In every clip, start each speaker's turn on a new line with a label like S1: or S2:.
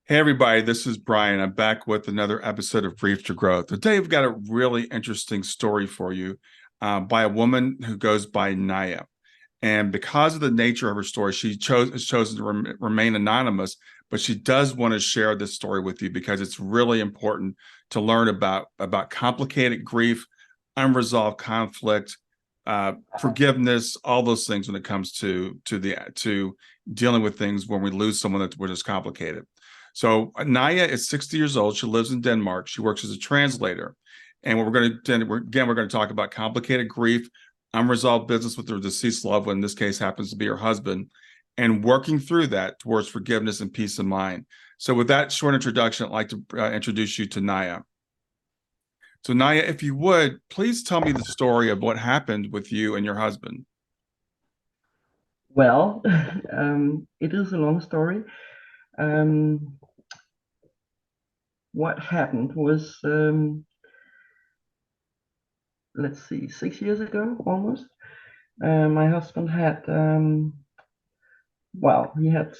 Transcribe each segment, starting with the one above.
S1: Hey everybody, this is Brian. I'm back with another episode of Brief to Growth. Today we've got a really interesting story for you by a woman who goes by Naja. And because of the nature of her story, has chosen to remain anonymous, but she does want to share this story with you because it's really important to learn about complicated grief, unresolved conflict, forgiveness, all those things when it comes to dealing with things when we lose someone that was just complicated. So Naja is 60 years old. She lives in Denmark. She works as a translator. And what we're going to talk about complicated grief, unresolved business with her deceased loved one. In this case, happens to be her husband, and working through that towards forgiveness and peace of mind. So with that short introduction, I'd like to introduce you to Naja. So Naja, if you would, please tell me the story of what happened with you and your husband.
S2: Well, it is a long story. Um, what happened was, let's see, 6 years ago almost. My husband had, he had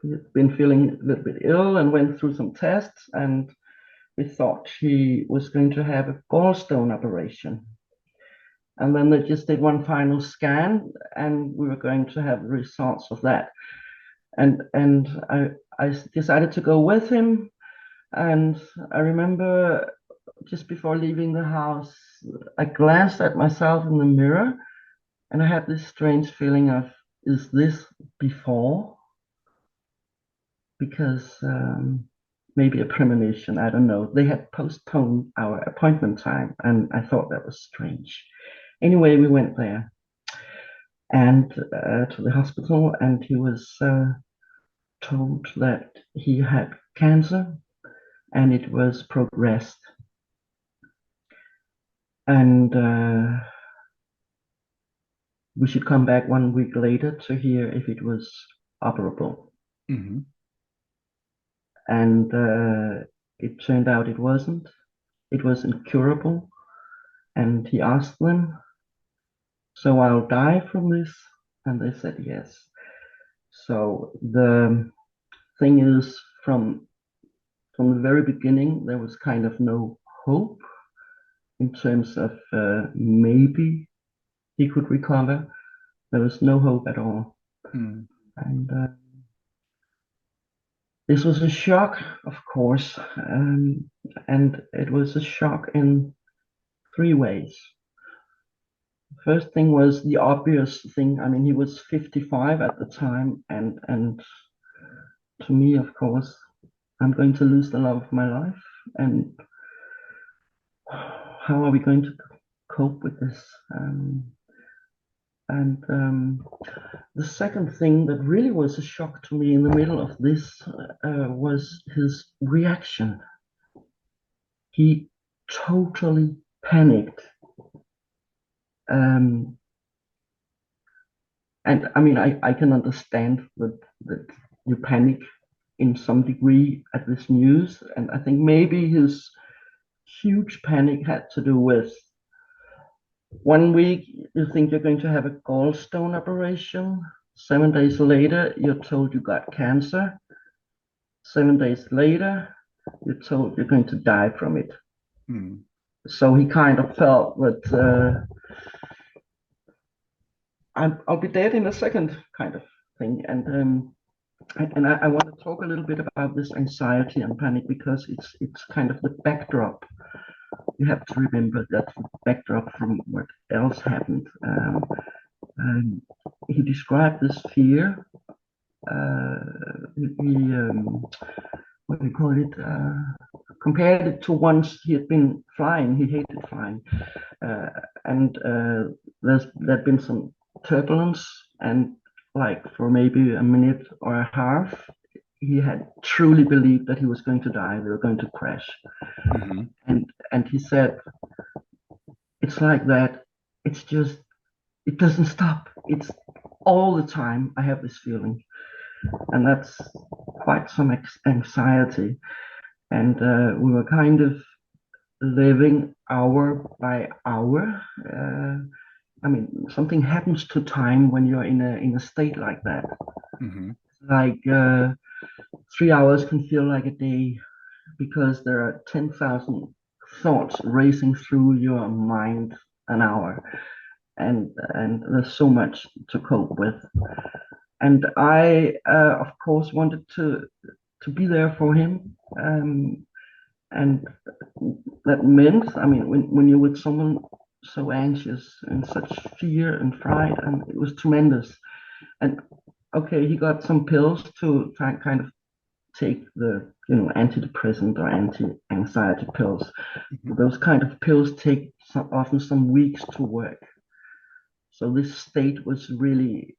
S2: he had been feeling a little bit ill and went through some tests, and we thought he was going to have a gallstone operation. And then they just did one final scan, and we were going to have the results of that. And I decided to go with him. And I remember just before leaving the house, I glanced at myself in the mirror and I had this strange feeling of, is this before? Because maybe a premonition, I don't know. They had postponed our appointment time and I thought that was strange. Anyway, we went there and to the hospital, and he was told that he had cancer and it was progressed. And we should come back 1 week later to hear if it was operable.
S1: Mm-hmm.
S2: And it turned out it wasn't. It was incurable. And he asked them, so I'll die from this? And they said yes. So the thing is, from the very beginning, there was kind of no hope in terms of maybe he could recover. There was no hope at all.
S1: Mm.
S2: And this was a shock, of course, and it was a shock in three ways. First thing was the obvious thing. I mean, he was 55 at the time, and to me, of course, I'm going to lose the love of my life, and how are we going to cope with this? And the second thing that really was a shock to me in the middle of this was his reaction. He totally panicked. Um, and I mean, I can understand that you panic in some degree at this news. And I think maybe his huge panic had to do with 1 week, you think you're going to have a gallstone operation. 7 days later, you're told you got cancer. 7 days later, you're told you're going to die from it.
S1: Mm.
S2: So he kind of felt that I'll be dead in a second, kind of thing. And I want to talk a little bit about this anxiety and panic because it's kind of the backdrop. You have to remember that's the backdrop from what else happened. And he described this fear. What do you call it? Compared it to once he had been flying. He hated flying, uh, and there'd been some turbulence, and like for maybe a minute or a half, he had truly believed that he was going to die. They were going to crash,
S1: Mm-hmm.
S2: and he said, "It's like that. It's just it doesn't stop. It's all the time. I have this feeling." And that's quite some anxiety. And we were kind of living hour by hour. I mean, something happens to time when you're in a state like that.
S1: Mm-hmm.
S2: Like 3 hours can feel like a day because there are 10,000 thoughts racing through your mind an hour, and there's so much to cope with. And I, of course, wanted to be there for him, and that meant, I mean, when you're with someone so anxious and such fear and fright, and it was tremendous. And okay, he got some pills to try and kind of take the antidepressant or anti-anxiety pills.
S1: Mhm.
S2: Those kind of pills take often some weeks to work. So this state was really,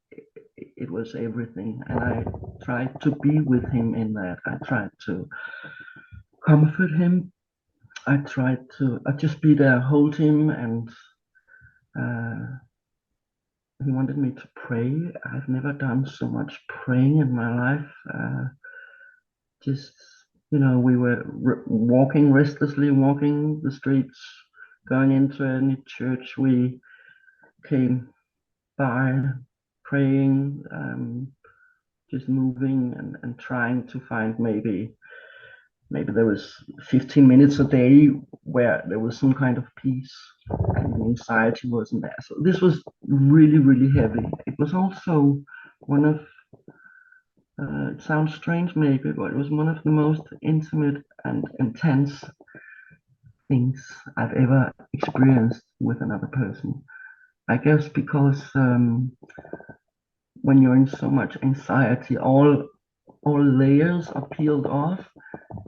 S2: it was everything, and I tried to be with him in that. I tried to comfort him. I tried to just be there, hold him, and uh, he wanted me to pray. I've never done so much praying in my life. Just, we were walking restlessly, walking the streets, going into any church we came by, praying, just moving and trying to find maybe there was 15 minutes a day where there was some kind of peace and the anxiety wasn't there. So this was really, really heavy. It was also one of, it sounds strange maybe, but it was one of the most intimate and intense things I've ever experienced with another person. I guess because when you're in so much anxiety, all layers are peeled off,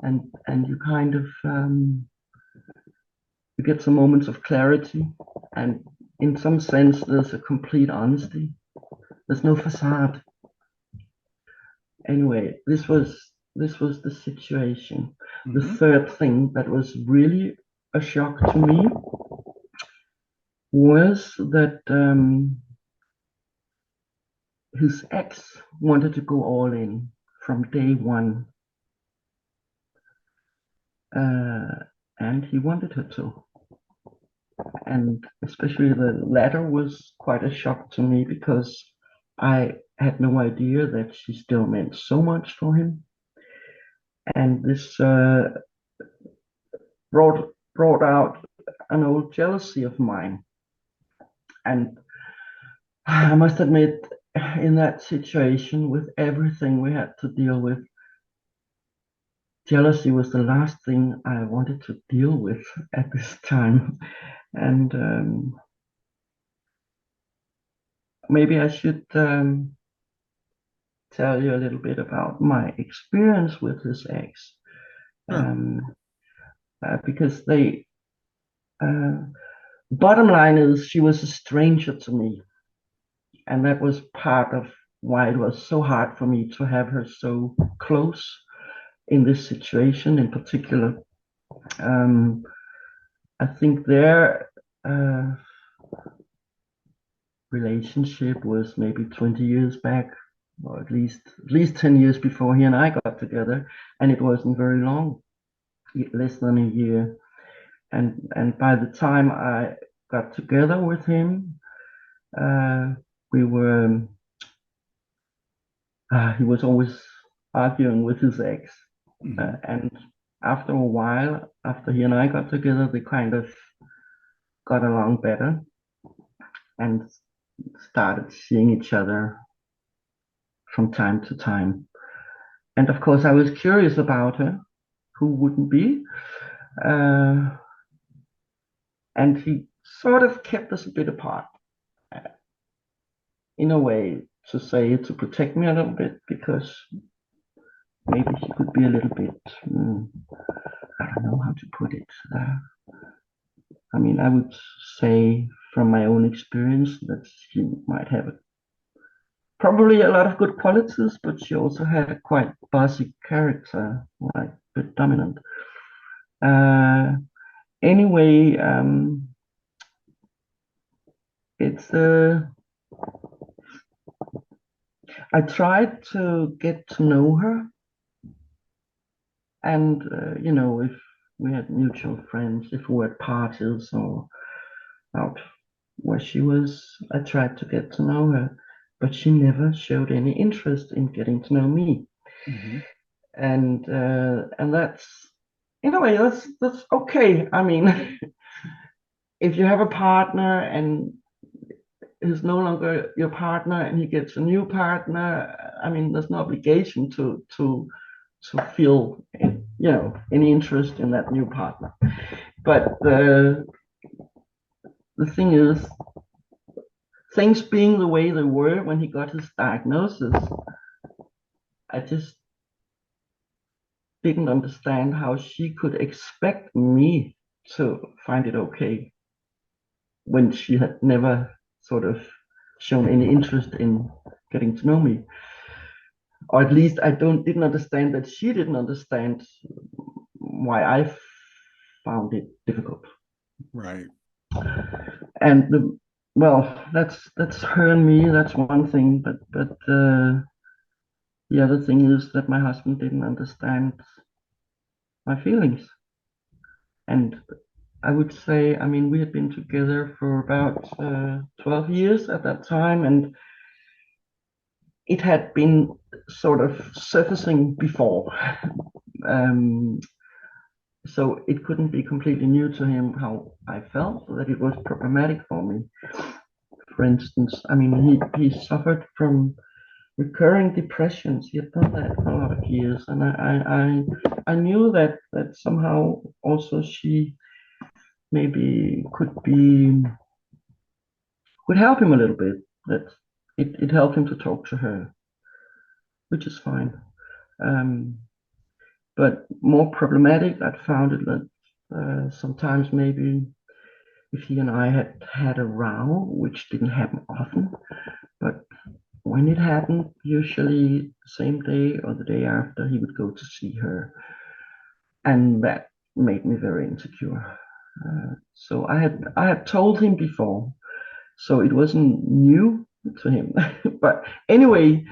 S2: and you kind of you get some moments of clarity, and in some sense there's a complete honesty. There's no facade. Anyway, this was the situation. The
S1: Mhm.
S2: third thing that was really a shock to me was that his ex wanted to go all in from day one, and he wanted her to. And especially the latter was quite a shock to me because I had no idea that she still meant so much for him. And this brought out an old jealousy of mine. And I must admit, in that situation, with everything we had to deal with, jealousy was the last thing I wanted to deal with at this time. And maybe I should tell you a little bit about my experience with his ex,
S1: Sure.
S2: um, because they. Bottom line is, she was a stranger to me, and that was part of why it was so hard for me to have her so close in this situation in particular. Um, I think their relationship was maybe 20 years back, or at least 10 years before he and I got together, and it wasn't very long, less than a year. And by the time I got together with him, we were he was always arguing with his ex,
S1: Mhm.
S2: and after a while, after he and I got together, they kind of got along better and started seeing each other from time to time. And of course, I was curious about her. Who wouldn't be? Uh, and he sort of kept us a bit apart, uh, in a way, to protect me a little bit, because maybe he could be a little bit, I don't know how to put it. I mean, I would say from my own experience that she might have probably a lot of good qualities, but she also had a quite bossy character, like a bit dominant. Uh, anyway, it's I tried to get to know her, and if we had mutual friends, if we were at parties or out where she was, I tried to get to know her, but she never showed any interest in getting to know me.
S1: Mhm.
S2: and that's, in a way, that's okay. I mean, if you have a partner and he's no longer your partner and he gets a new partner, I mean, there's no obligation to feel, any interest in that new partner. But the thing is, things being the way they were when he got his diagnosis, I just didn't understand how she could expect me to find it okay when she had never sort of shown any interest in getting to know me. Or at least I didn't understand that she didn't understand why I found it difficult.
S1: Right.
S2: And well, that's her and me. That's one thing, but the other thing is that my husband didn't understand my feelings. And I would say, I mean, we had been together for about 12 years at that time, and it had been sort of surfacing before. Um, so it couldn't be completely new to him how I felt, that it was problematic for me. For instance, I mean, he suffered from recurring depressions. He had done that for a lot of years, and I knew that somehow also she maybe could help him a little bit. That it helped him to talk to her, which is fine. Um, but more problematic, I found it that sometimes maybe if he and I had a row, which didn't happen often, but when it happened, usually the same day or the day after, he would go to see her, and that made me very insecure. So I had told him before, so it wasn't new to him. But anyway,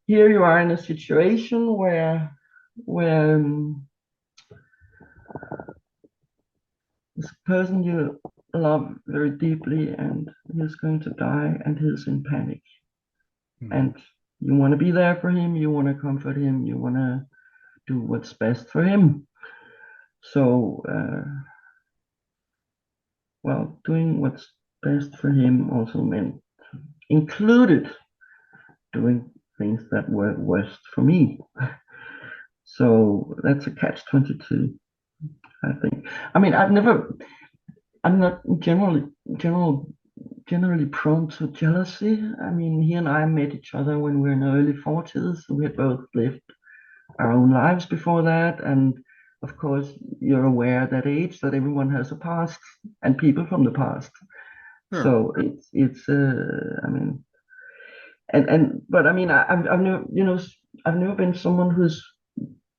S2: here you are in a situation where this person you love very deeply and he's going to die and he's in panic, and you want to be there for him, you want to comfort him, you want to do what's best for him. So well, doing what's best for him also meant included doing things that were worst for me. So that's a catch 22, I think. I mean, I'm not generally prone to jealousy. I mean, he and I met each other when we were in our early 40s. We had both lived our own lives before that. And of course, you're aware at that age that everyone has a past and people from the past.
S1: Sure.
S2: So it's I mean, but I mean, I've never, I've never been someone who's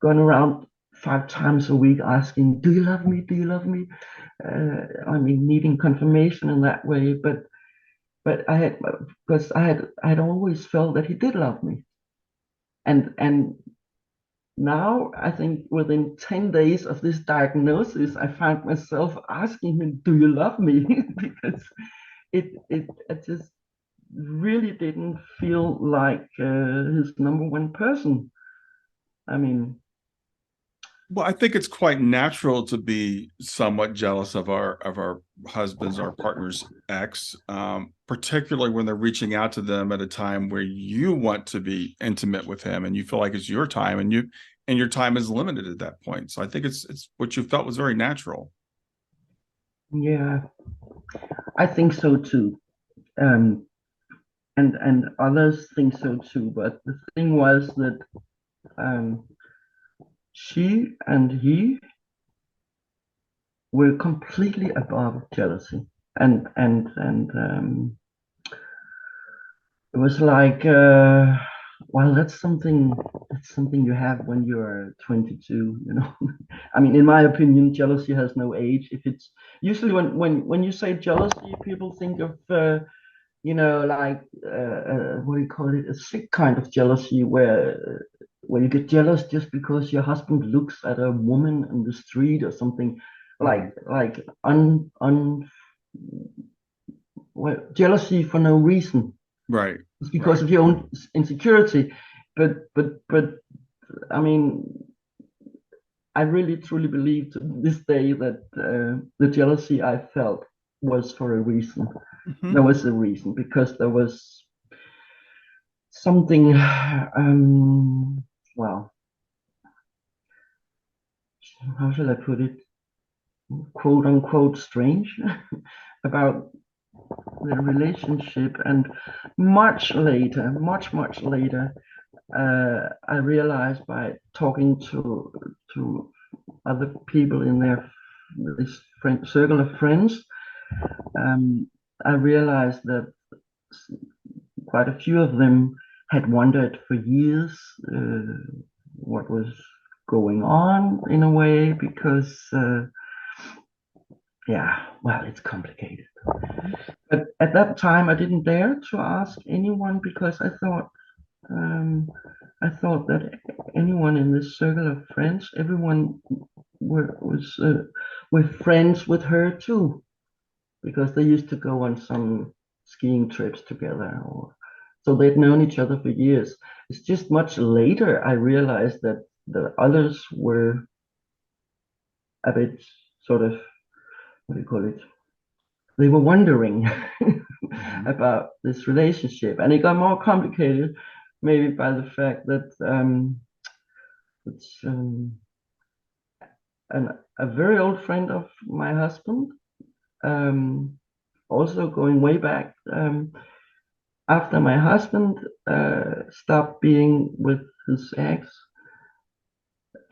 S2: gone around 5 times a week asking, "Do you love me? Do you love me?" I mean, needing confirmation in that way. But I had, because I had always felt that he did love me, and now I think within 10 days of this diagnosis, I found myself asking him, "Do you love me?" Because I just really didn't feel like his number one person. I mean,
S1: Well, I think it's quite natural to be somewhat jealous of our husbands, our partners' ex, particularly when they're reaching out to them at a time where you want to be intimate with him and you feel like it's your time, and your time is limited at that point. So I think it's what you felt was very natural.
S2: yeah, I think so too. Um, and others think so too. But the thing was that um, she and he were completely above jealousy, and it was like, well, that's something you have when you're 22. I mean, in my opinion, jealousy has no age. If it's usually when you say jealousy, people think of like what do you call it? A sick kind of jealousy where you get jealous just because your husband looks at a woman in the street or something, like well, jealousy for no reason.
S1: Right.
S2: It's because of your own insecurity. But I mean, I really truly believe to this day that the jealousy I felt was for a reason.
S1: Mm-hmm.
S2: There was a reason because there was something, well, how shall I put it? Quote unquote strange about the relationship. And much later, much later, I realized by talking to other people in this circle of friends, I realized that quite a few of them had wondered for years what was going on in a way because yeah, well, it's complicated. But at that time, I didn't dare to ask anyone because I thought that anyone in this circle of friends, everyone were friends with her too, because they used to go on some skiing trips together, or so they'd known each other for years. It's just much later I realized that the others were a bit sort of, what do you call it? They were wondering about this relationship, and it got more complicated, maybe by the fact that it's a very old friend of my husband, also going way back. After my husband stopped being with his ex,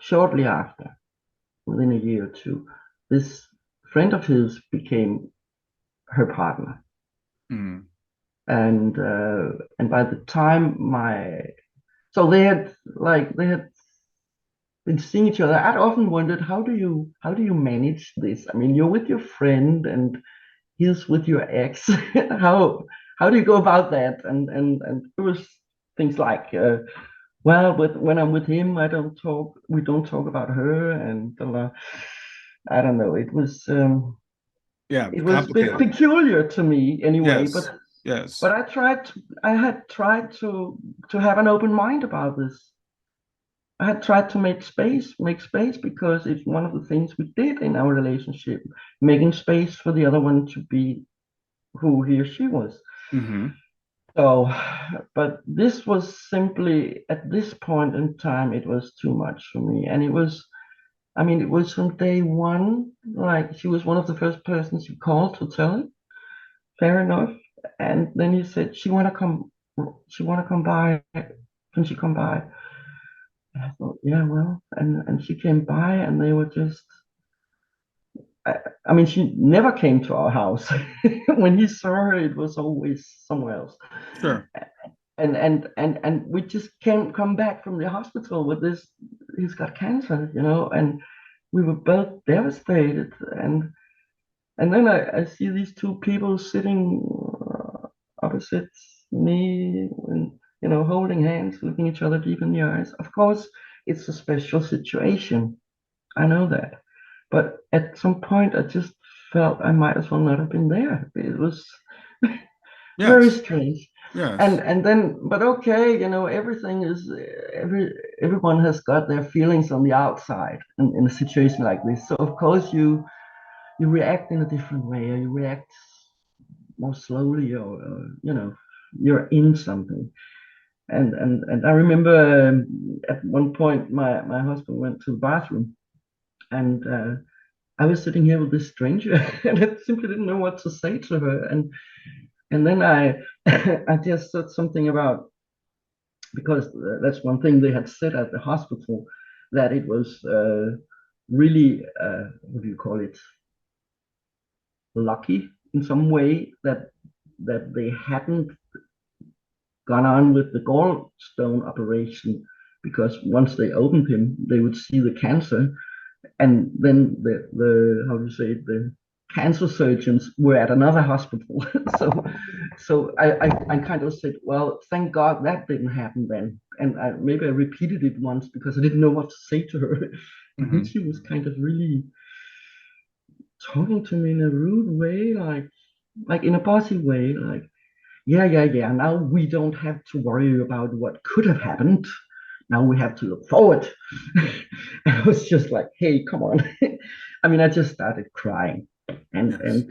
S2: shortly after, within a year or two, this friend of his became her partner.
S1: Mm.
S2: And by the time so they had been seeing each other. I'd often wondered, how do you manage this? I mean, you're with your friend and he's with your ex. how do you go about that? And it was things like, well, but when I'm with him, we don't talk about her, and I don't know.
S1: Yeah,
S2: It was a bit
S1: complicated.
S2: peculiar to me anyway.
S1: Yes,
S2: But
S1: yes.
S2: I had tried to have an open mind about this. I had tried to make space because it's one of the things we did in our relationship, making space for the other one to be who he or she was.
S1: Mm-hmm.
S2: So, but this was simply, at this point in time, it was too much for me. And it was from day one, like she was one of the first persons you called to tell it. Fair enough. And then he said, she wanna come by. Can she come by? And I thought, yeah, well, and she came by and they were just, I mean, she never came to our house. When he saw her, it was always somewhere else.
S1: Sure.
S2: And we just can't come back from the hospital with this. He's got cancer, and we were both devastated. And then I see these two people sitting opposite me, and holding hands, looking each other deep in the eyes. Of course, it's a special situation. I know that, but at some point, I just felt I might as well not have been there. It was very
S1: Yes,
S2: strange.
S1: yes.
S2: And then, but okay, everything is everyone has got their feelings on the outside in a situation like this. So of course you react in a different way, or you react more slowly, or you're in something. And I remember at one point my husband went to the bathroom, and I was sitting here with this stranger, and I simply didn't know what to say to her. And then I I just said something about, because that's one thing they had said at the hospital, that it was really, what do you call it, lucky in some way that they hadn't gone on with the gallstone operation, because once they opened him, they would see the cancer, and then the how do you say it, the cancer surgeons were at another hospital. So I kind of said, well, thank God that didn't happen then. And maybe I repeated it once because I didn't know what to say to her. And then
S1: Mm-hmm.
S2: she was kind of really talking to me in a rude way, like in a bossy way, like, yeah, now we don't have to worry about what could have happened. Now we have to look forward. I was just like, hey, come on. I mean, I just started crying, and
S1: Yes.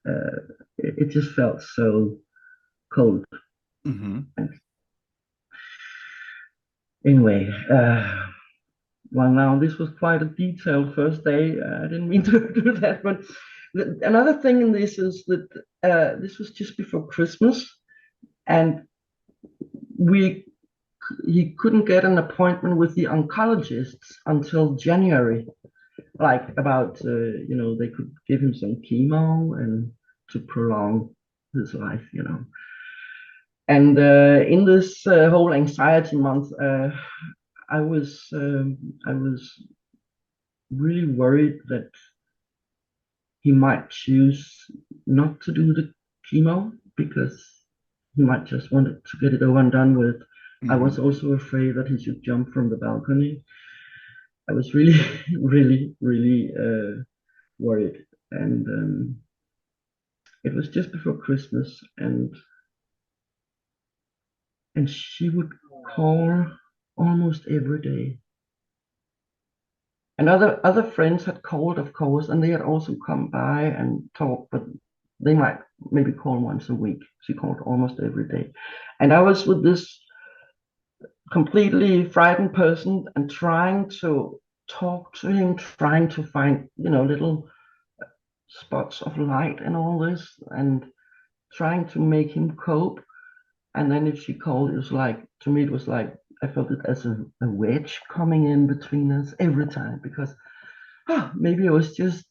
S2: uh, it just felt so cold.
S1: Mm-hmm.
S2: And anyway, well, now this was quite a detailed first day. I didn't mean to do that, but another thing in this is that this was just before Christmas, and we he couldn't get an appointment with the oncologists until January. Like about they could give him some chemo and to prolong his life, And in this whole anxiety month, I was I was really worried that he might choose not to do the chemo because he might just want to get it over and done with. I
S1: Mm-hmm.
S2: was also afraid that he should jump from the balcony. I was really, really, really worried, and it was just before Christmas, and she would call almost every day. And other friends had called, of course, and they had also come by and talked, but they might maybe call once a week. She called almost every day. And I was with this completely frightened person and trying to talk to him, trying to find, little spots of light in all this and trying to make him cope. And then if she called, it was like, to me, it was like, I felt it as a wedge coming in between us every time because maybe I was just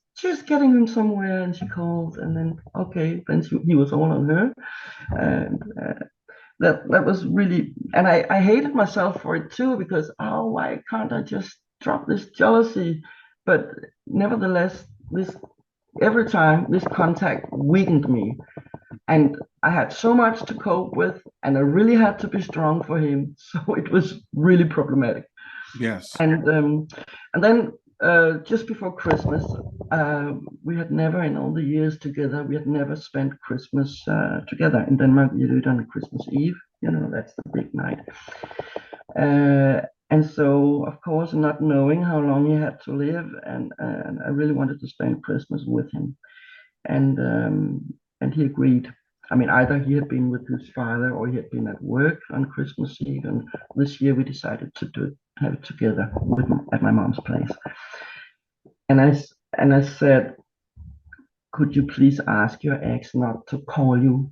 S2: getting him somewhere, and she called, and then okay, then he was all on her, and that was really, and I hated myself for it too because why can't I just drop this jealousy? But nevertheless, this every time this contact weakened me, and I had so much to cope with, and I really had to be strong for him, so it was really problematic.
S1: Yes.
S2: And then just before Christmas, we had never, in all the years together, we had never spent Christmas together. In Denmark, we do it on Christmas Eve. That's the big night. And so, of course, not knowing how long he had to live, and I really wanted to spend Christmas with him. And he agreed. I mean, either he had been with his father or he had been at work on Christmas Eve. And this year we decided to have it together at my mom's place. And I said, could you please ask your ex not to call you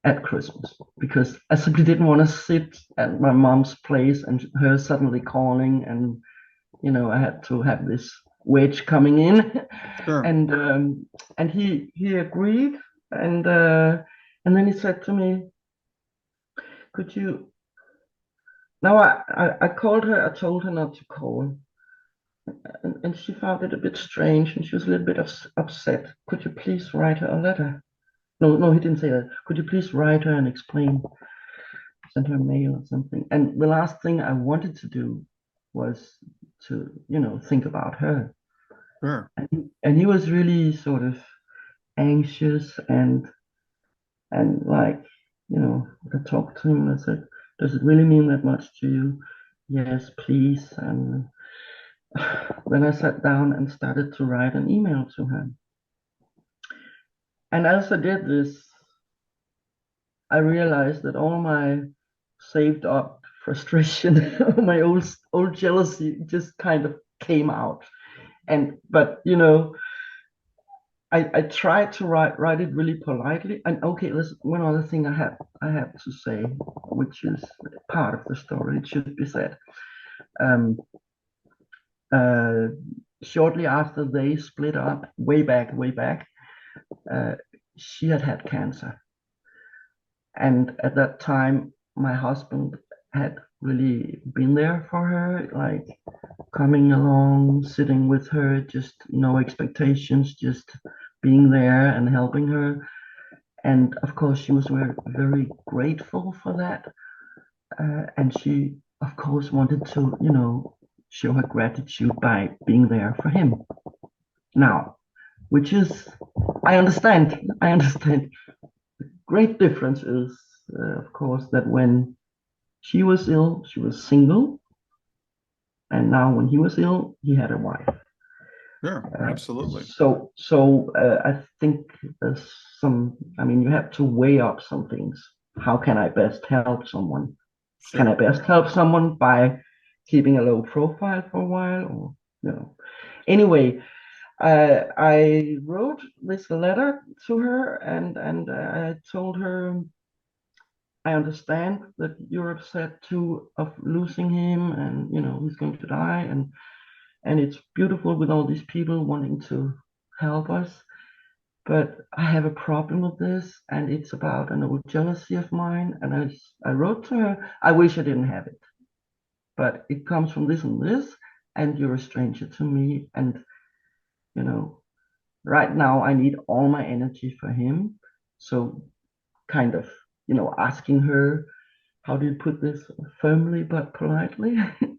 S2: at Christmas? Because I simply didn't want to sit at my mom's place and her suddenly calling, and I had to have this wedge coming in.
S1: Sure.
S2: And he agreed, and then he said to me, could you now I called her, I told her not to call, and she found it a bit strange, and she was a little bit upset. Could you please write her a letter? No, he didn't say that. Could you please write her and explain, send her a mail or something? And the last thing I wanted to do was to think about her.
S1: Sure.
S2: And he was really sort of anxious, and like, I talked to him. I said, does it really mean that much to you? Yes, please. And then I sat down and started to write an email to her. And as I did this, I realized that all my saved up frustration, my old jealousy just kind of came out. But I tried to write it really politely. And okay, listen, one other thing I have to say, which is part of the story, it should be said. Um, uh, Shortly after they split up, way back, uh, she had cancer, and at that time, my husband had really been there for her, like coming along, sitting with her, just no expectations, just being there and helping her. And of course, she was very, very grateful for that. And she, of course, wanted to, show her gratitude by being there for him. Now, which is, I understand. Great difference is, of course, that when She was ill, she was single, and now when he was ill, he had a wife.
S1: Sure, absolutely.
S2: I think there's some, I mean, you have to weigh up some things. How can I best help someone? Can I
S1: Sure.
S2: best help someone by keeping a low profile for a while? Or, you know. Anyway, I wrote this letter to her, and I told her I understand that you're upset too of losing him, and he's going to die, and it's beautiful with all these people wanting to help us. But I have a problem with this, and it's about an old jealousy of mine. And I wrote to her, I wish I didn't have it, but it comes from this and this, and you're a stranger to me. And, you know, right now I need all my energy for him. So, kind of, asking her, how do you put this firmly but politely?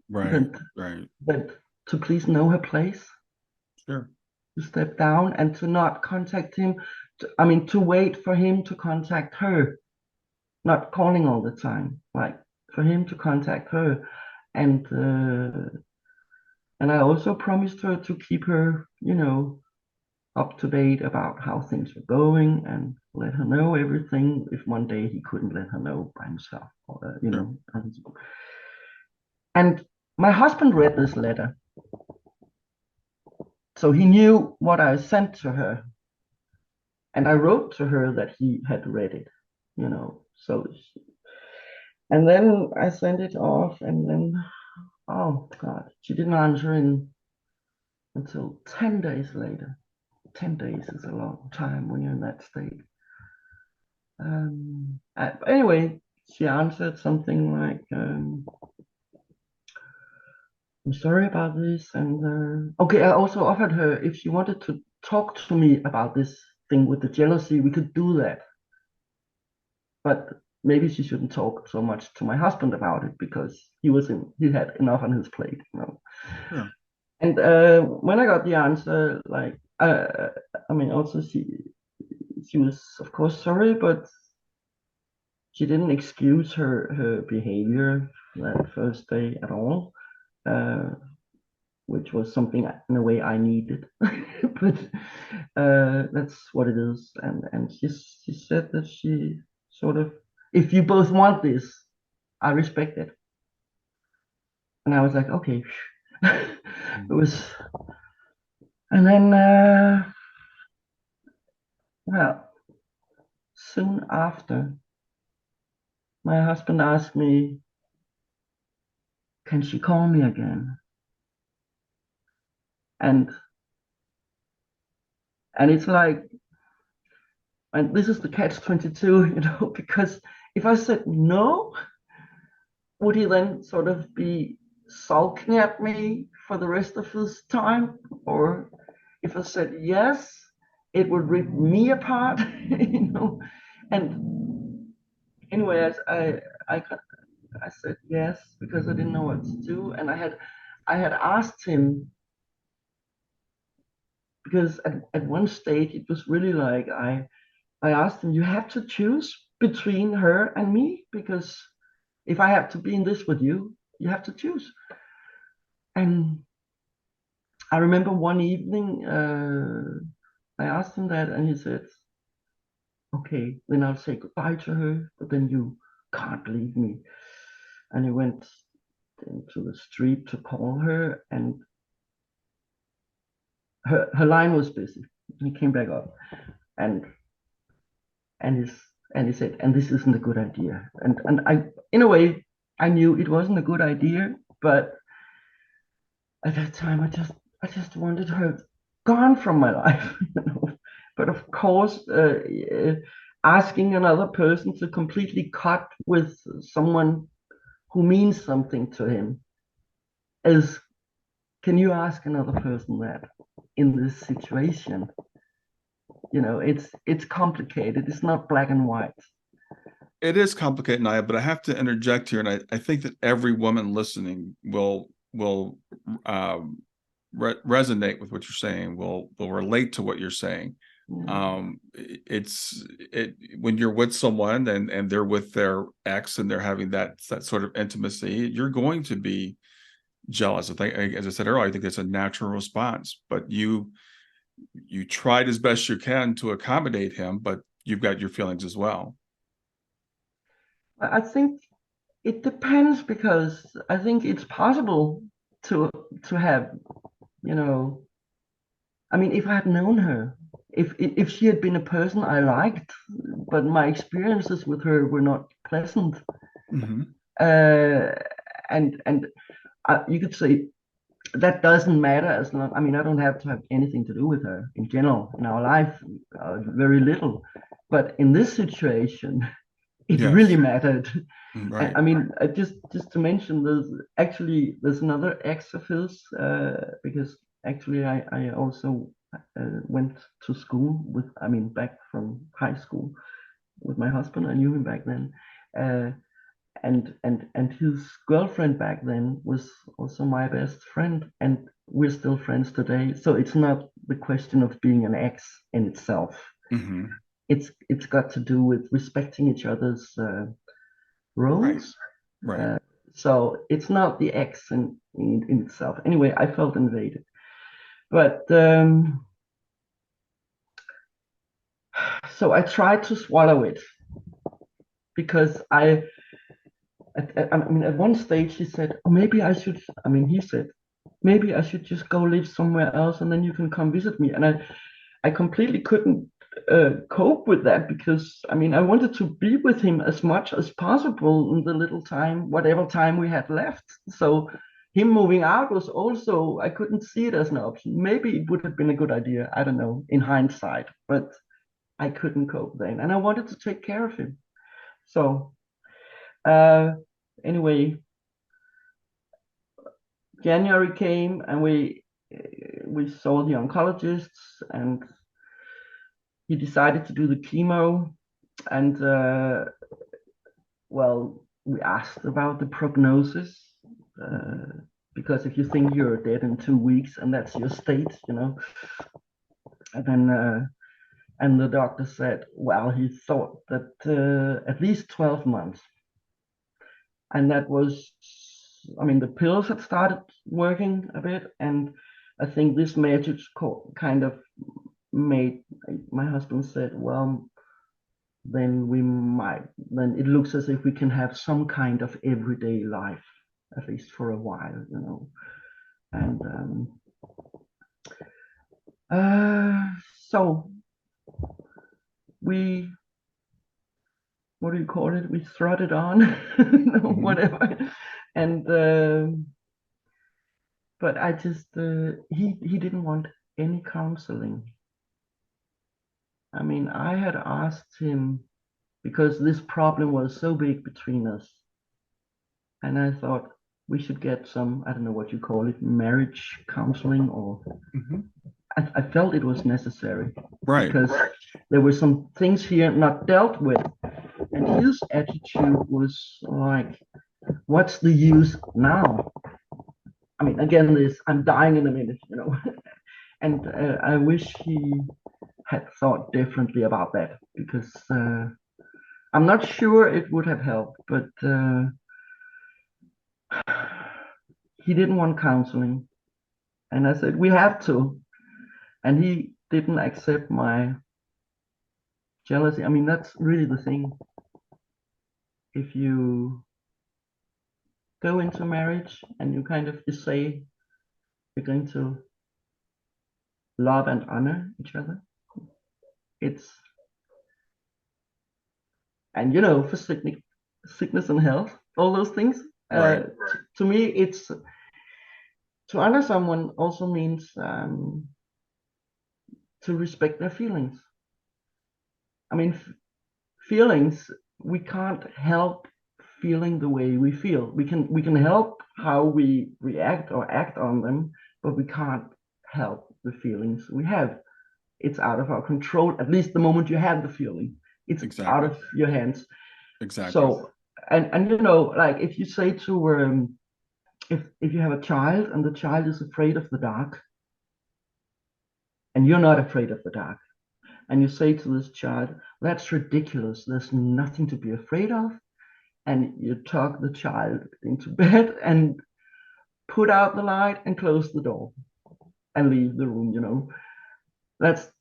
S1: Right,
S2: that,
S1: right.
S2: that to please know her place,
S1: Sure,
S2: to step down and to not contact him. I mean, to wait for him to contact her, not calling all the time, like for him to contact her. And I also promised her to keep her, up to date about how things were going and let her know everything if one day he couldn't let her know by himself, or,
S1: sure.
S2: And my husband read this letter, so he knew what I sent to her, and I wrote to her that he had read it, So, and then I sent it off, and then, oh God, she didn't answer until 10 days later. 10 days is a long time when you're in that state. Anyway, she answered something like, I'm sorry about this. And okay, I also offered her if she wanted to talk to me about this thing with the jealousy, we could do that. But maybe she shouldn't talk so much to my husband about it because he had enough on his plate.
S1: Sure.
S2: And when I got the answer, like, I mean, also she was of course sorry, but she didn't excuse her behavior that first day at all, uh, which was something in a way I needed. But that's what it is. And she said that she sort of, if you both want this, I respect it. And I was like, okay. It
S1: Mm.
S2: was, and then well, soon after, my husband asked me, can she call me again? And it's like, and this is the catch 22, because if I said no, would he then sort of be sulking at me for the rest of his time? Or if I said yes, it would rip me apart, And anyway, I, I said yes because I didn't know what to do. And I had asked him, because at one stage it was really like I asked him, you have to choose between her and me, because if I have to be in this with you, you have to choose. And I remember one evening, I asked him that, and he said, okay, then I'll say goodbye to her, but then you can't leave me. And he went into the street to call her, and her line was busy. He came back up, and and his and he said, and this isn't a good idea. And I, in a way, I knew it wasn't a good idea, but at that time I just wanted her gone from my life. But of course, asking another person to completely cut with someone who means something to him is, can you ask another person that in this situation? It's complicated. It's not black and white.
S1: It is complicated, Naya, but I have to interject here, and I think that every woman listening will resonate with what you're saying, will relate to what you're saying. When you're with someone and they're with their ex and they're having that sort of intimacy, you're going to be jealous. I think, as I said earlier, I think it's a natural response, but you tried as best you can to accommodate him, but you've got your feelings as well.
S2: I think it depends, because I think it's possible to have, you know, I mean, if I had known her, if she had been a person I liked, but my experiences with her were not pleasant,
S1: Mm-hmm.
S2: and you could say that doesn't matter as long. I mean, I don't have to have anything to do with her in general in our life, very little. But in this situation, it really
S1: Yes.
S2: mattered.
S1: Right.
S2: I mean, just to mention, there's another ex of his, because actually I also went to school with, I mean, back from high school with my husband. I knew him back then, uh, and his girlfriend back then was also my best friend, and we're still friends today. So it's not the question of being an ex in itself.
S1: Mm-hmm.
S2: It's got to do with respecting each other's
S1: Right.
S2: roles.
S1: Right.
S2: Uh, so it's not the X in itself. Anyway, I felt invaded. But so I tried to swallow it, because I mean, at one stage he said, oh, maybe I should, I mean, he said, maybe I should just go live somewhere else and then you can come visit me. And I completely couldn't cope with that, because I mean, I wanted to be with him as much as possible in the little time, whatever time we had left. So him moving out was also, I couldn't see it as an option. Maybe it would have been a good idea, I don't know, in hindsight, but I couldn't cope then, and I wanted to take care of him. So uh, anyway, January came and we saw the oncologists, and he decided to do the chemo. And well, we asked about the prognosis, because if you think you're dead in 2 weeks and that's your state, you know, and then and the doctor said, well, he thought that at least 12 months. And that was, I mean, the pills had started working a bit, and I think this message kind of made my husband said, well, then it looks as if we can have some kind of everyday life, at least for a while, you know. And so we, what do you call it? We throttled on,
S1: Mm-hmm.
S2: whatever. And but I just he didn't want any counseling. I mean, I had asked him, because this problem was so big between us, and I thought we should get some, I don't know what you call it, marriage counseling, or
S1: Mm-hmm.
S2: I felt it was necessary,
S1: Right.
S2: because there were some things here not dealt with, and his attitude was like, what's the use now? I mean, again, this, I'm dying in a minute, you know. And I wish he had thought differently about that, because I'm not sure it would have helped, but he didn't want counseling. And I said, we have to. And he didn't accept my jealousy. I mean, that's really the thing. If you go into marriage and you kind of just say you're going to love and honor each other, it's, and you know, for sickness and health, all those things.
S1: Right.
S2: To me, it's, to honor someone also means to respect their feelings. I mean, feelings, we can't help feeling the way we feel. We can help how we react or act on them, but we can't help the feelings we have. It's out of our control. At least the moment you have the feeling, it's out
S1: Exactly.
S2: of your hands.
S1: Exactly.
S2: So, and you know, like if you say to if you have a child and the child is afraid of the dark, and you're not afraid of the dark, and you say to this child, that's ridiculous, there's nothing to be afraid of, and you tuck the child into bed and put out the light and close the door and leave the room, that's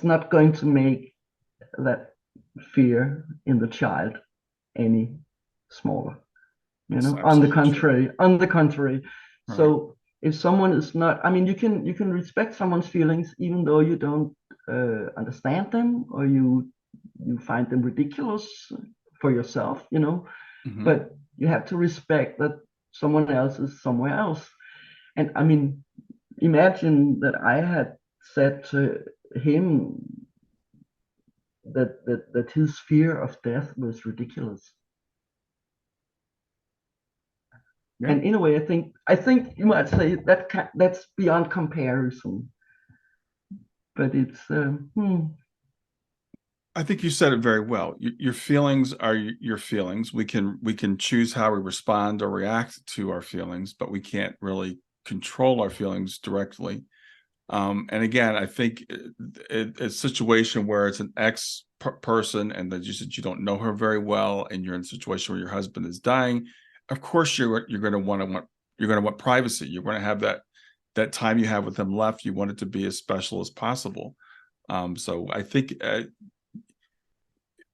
S2: not going to make that fear in the child any smaller.
S1: It's
S2: On the
S1: absolutely true.
S2: contrary.
S1: Right.
S2: So if someone is not, I mean, you can respect someone's feelings even though you don't understand them, or you find them ridiculous for yourself,
S1: Hmm.
S2: but you have to respect that someone else is somewhere else. And I mean, imagine that I had said to him that his fear of death was ridiculous.
S1: Yeah.
S2: And in a way, I think you might say that's beyond comparison. But it's
S1: I think you said it very well. Your feelings are your feelings. We can choose how we respond or react to our feelings, but we can't really control our feelings directly. And again, I think it's a situation where it's an ex person, and that you said you don't know her very well, and you're in a situation where your husband is dying. Of course, you're going to want privacy. You're going to have that time you have with him left. You want it to be as special as possible. So I think,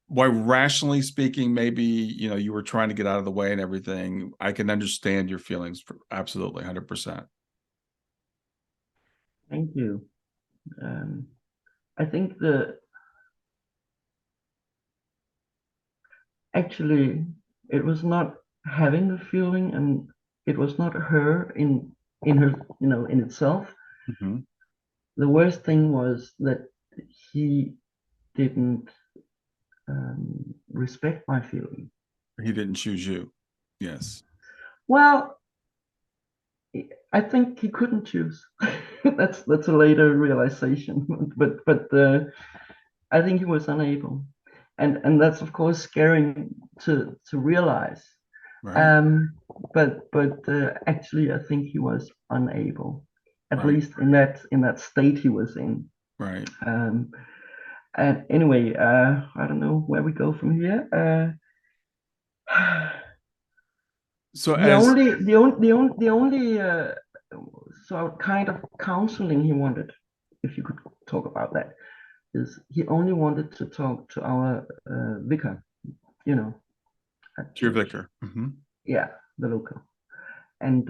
S1: while rationally speaking, maybe you were trying to get out of the way and everything, I can understand your feelings for absolutely 100%.
S2: thank you. Um, I think the actually it was not having the feeling, and it was not her in her in itself.
S1: Hmm.
S2: The worst thing was that he didn't respect my feeling.
S1: He didn't choose you. Yes.
S2: Well, I think he couldn't choose. That's a later realization, but I think he was unable, and that's of course scary to realize.
S1: Right.
S2: Um, but actually, I think he was unable, at
S1: Right.
S2: least in that state he was in.
S1: Right.
S2: Um, and anyway, I don't know where we go from here.
S1: So
S2: The
S1: as
S2: only sort of kind of counseling he wanted, if you could talk about that, is he only wanted to talk to our vicar, you know, at
S1: your
S2: church.
S1: vicar. Hmm.
S2: Yeah, the local. And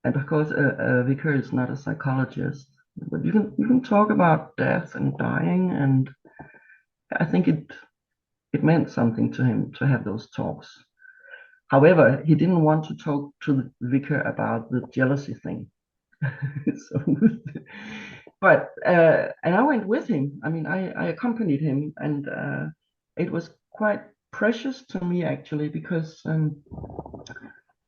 S2: of course, a vicar is not a psychologist, but you can talk about death and dying, and I think it meant something to him to have those talks. However, he didn't want to talk to the vicar about the jealousy thing. So, and I went with him. I mean, I accompanied him, and it was quite precious to me actually, because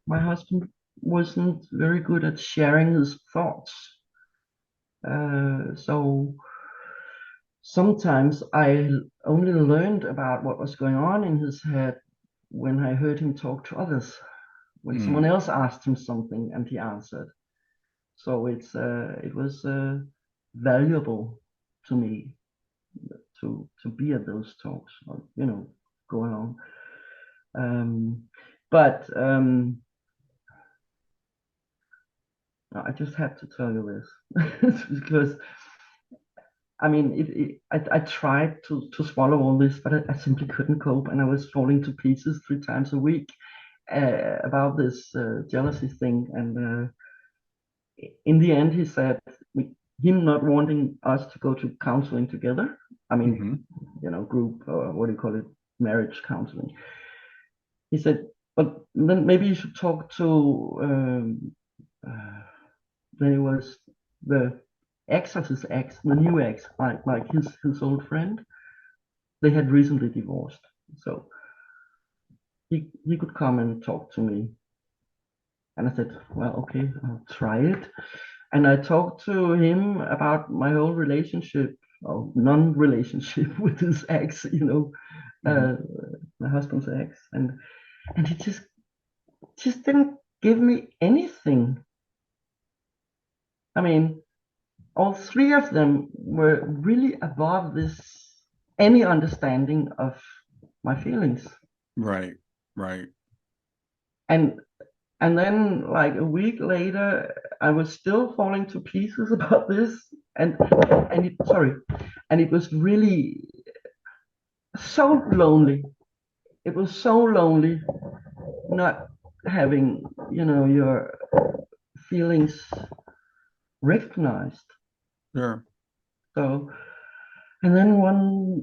S2: my husband wasn't very good at sharing his thoughts. So sometimes I only learned about what was going on in his head when I heard him talk to others, when someone
S1: Mm.
S2: else asked him something and he answered. So it was valuable to me to be at those talks, or, go along. But I just had to tell you this because I mean, I tried to swallow all this, but I simply couldn't cope, and I was falling to pieces 3 times a week about this jealousy thing. And in the end, he said, him not wanting us to go to counseling together. I mean,
S1: Hmm.
S2: group, or what do you call it, marriage counseling. He said, but then maybe you should talk to. Uh, then it was the ex of his ex, the new ex, like his old friend. They had recently divorced, so he could come and talk to me. And I said, well, okay, I'll try it. And I talked to him about my whole relationship, or non-relationship, with his ex,
S1: Hmm.
S2: uh, my husband's ex, and he just didn't give me anything. I mean, all three of them were really above this any understanding of my feelings.
S1: Right. Right.
S2: And then like a week later, I was still falling to pieces about this, and it was really so lonely. It was so lonely not having, your feelings recognized.
S1: Sure.
S2: So, and then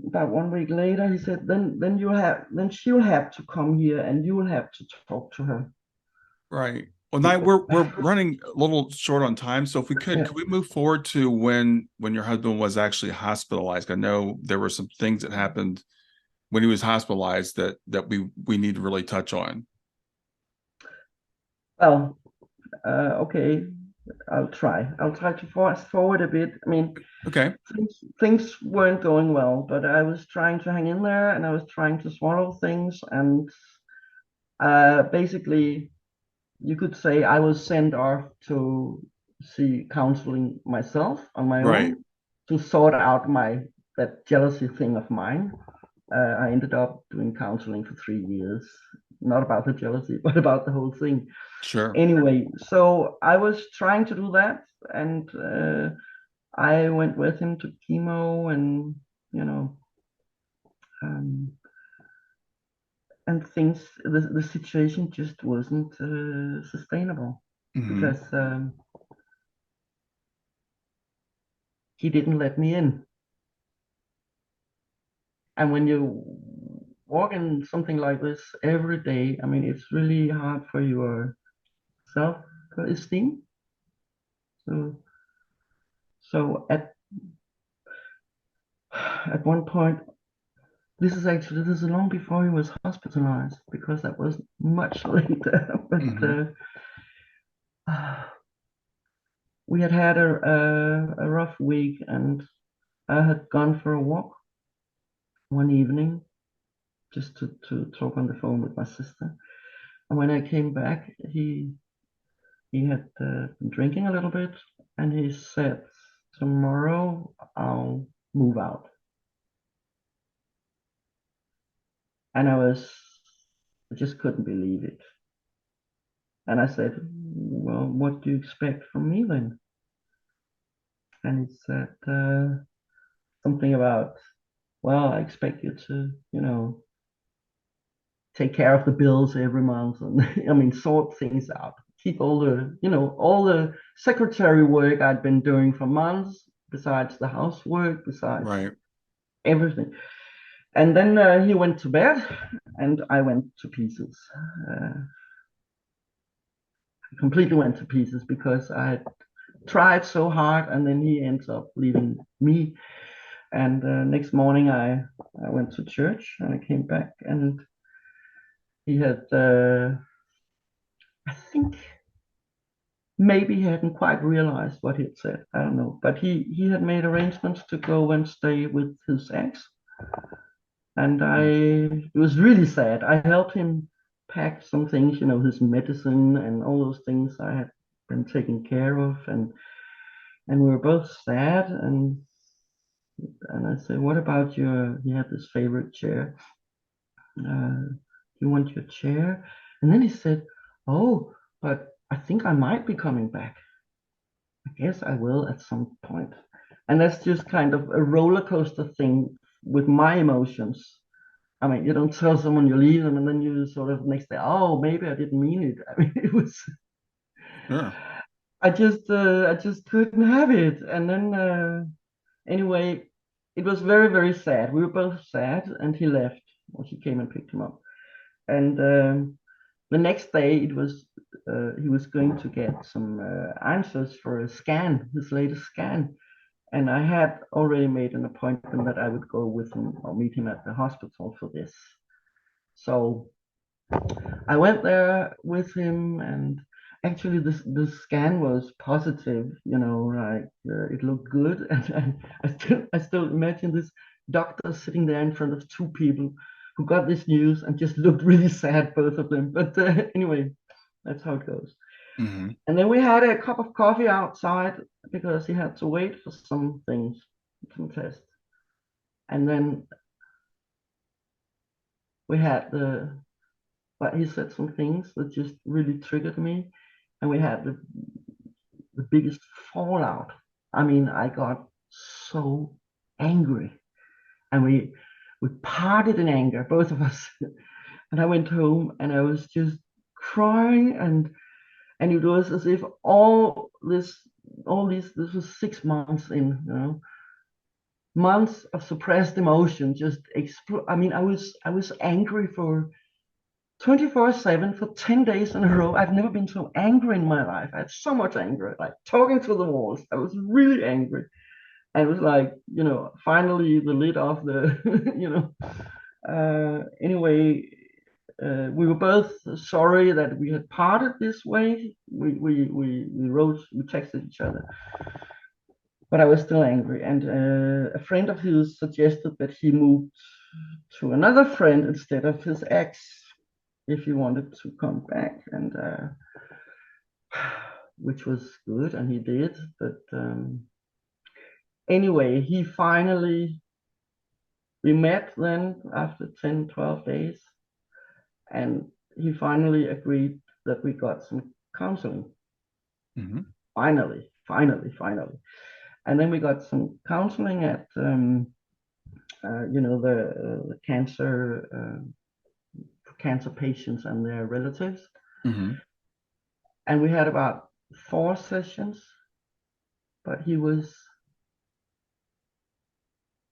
S2: about 1 week later, he said, then she'll have to come here and you will have to talk to her.
S1: Right. Well, now we're running a little short on time, so if we
S2: Yeah.
S1: could we move forward to when your husband was actually hospitalized? I know there were some things that happened when he was hospitalized that we need to really touch on.
S2: Well, okay, I'll try. I'll try to fast forward a bit. I mean,
S1: Okay.
S2: things weren't going well, but I was trying to hang in there and I was trying to swallow things. And basically, you could say I was sent off to see counseling myself on my
S1: Right.
S2: own to sort out that jealousy thing of mine. I ended up doing counseling for 3 years, not about the jealousy, but about the whole thing.
S1: Sure.
S2: Anyway, so I was trying to do that, and I went with him to chemo, and you know, um, and the situation just wasn't sustainable
S1: Hmm.
S2: because he didn't let me in. And when you walk in something like this every day, I mean, it's really hard for your self-esteem. So, so at one point, this is long before he was hospitalized because that was much later.
S1: Hmm.
S2: But we had a rough week, and I had gone for a walk one evening just to talk on the phone with my sister. And when I came back, he had been drinking a little bit, and he said, "Tomorrow I'll move out." And I just couldn't believe it. And I said, "Well, what do you expect from me then?" And he said something about, "Well, I expect you to, take care of the bills every month, and I mean, sort things out, keep all the secretary work I'd been doing for months, besides the housework, besides
S1: Right.
S2: everything." And then he went to bed, and I went to pieces. Uh, Completely went to pieces because I had tried so hard, and then he ends up leaving me. And next morning, I went to church, and I came back, and he had, I think, maybe he hadn't quite realized what he'd said. I don't know, but he had made arrangements to go and stay with his ex, and it was really sad. I helped him pack some things, his medicine and all those things I had been taking care of, and we were both sad, and I said, "What about your?" He had this favorite chair. You want your chair? And then he said, "Oh, but I think I might be coming back. I guess I will at some point." And that's just kind of a roller coaster thing with my emotions. I mean, you don't tell someone you leave them, and then you sort of next day, "Oh, maybe I didn't mean it." I mean, it was.
S1: Sure.
S2: I just couldn't have it. And then anyway, it was very, very sad. We were both sad, and he left. Well, she came and picked him up. And the next day, he was going to get some answers for a scan, his latest scan. And I had already made an appointment that I would go with him or meet him at the hospital for this. So I went there with him, and actually, the scan was positive. Like it looked good, and I still imagine this doctor sitting there in front of two people who got this news and just looked really sad, both of them. But anyway, that's how it goes.
S1: Mhm.
S2: And then we had a cup of coffee outside because he had to wait for some things, some tests. And then we had but he said some things that just really triggered me. And we had the biggest fallout. I mean, I got so angry. And we parted in anger, both of us. And I went home and I was just crying, and it was as if this was 6 months in, months of suppressed emotion just explode. I mean, I was angry for 24/7 for 10 days in a row. I've never been so angry in my life. I had so much anger, like talking to the walls. I was really angry. And it was like, finally the lid off the, anyway, we were both sorry that we had parted this way. We texted each other, but I was still angry. And a friend of his suggested that he moved to another friend instead of his ex if he wanted to come back, and which was good, and he did. But anyway, we met then after 10, 12 days, and he finally agreed that we got some counseling.
S1: Mhm.
S2: Finally. And then we got some counseling at, the cancer patients and their relatives.
S1: Mhm.
S2: And we had about 4 sessions, but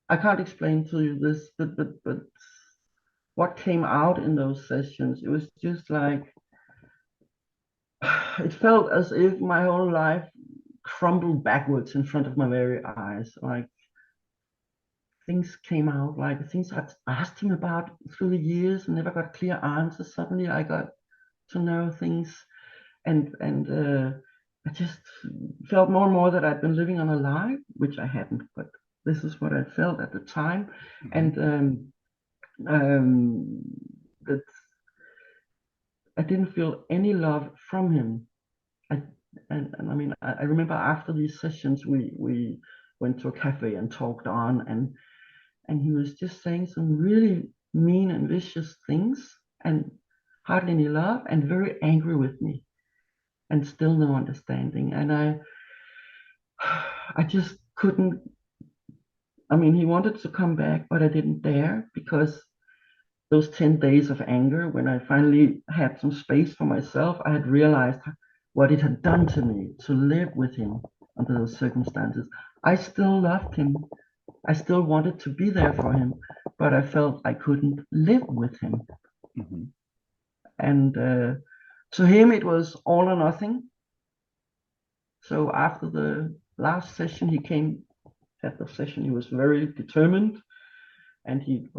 S2: I can't explain to you this, but what came out in those sessions, it was just like, it felt as if my whole life crumbled backwards in front of my very eyes. Like things came out, like things I'd asked him about through the years and never got clear answers. Suddenly I got to know things, and I just felt more and more that I'd been living on a lie, which I hadn't, but this is what I felt at the time.
S1: Mhm.
S2: And um, that I didn't feel any love from him. I, and I mean, I remember after these sessions, we went to a cafe and talked on, and he was just saying some really mean and vicious things, and hardly any love, and very angry with me, and still no understanding. And I just couldn't. I mean, he wanted to come back, but I didn't dare, because those 10 days of anger, when I finally had some space for myself, I had realized what it had done to me to live with him under those circumstances. I still loved him. I still wanted to be there for him, but I felt I couldn't live with him.
S1: Mhm.
S2: And to him, it was all or nothing. So after the last session, he came at the session, he was very determined, and he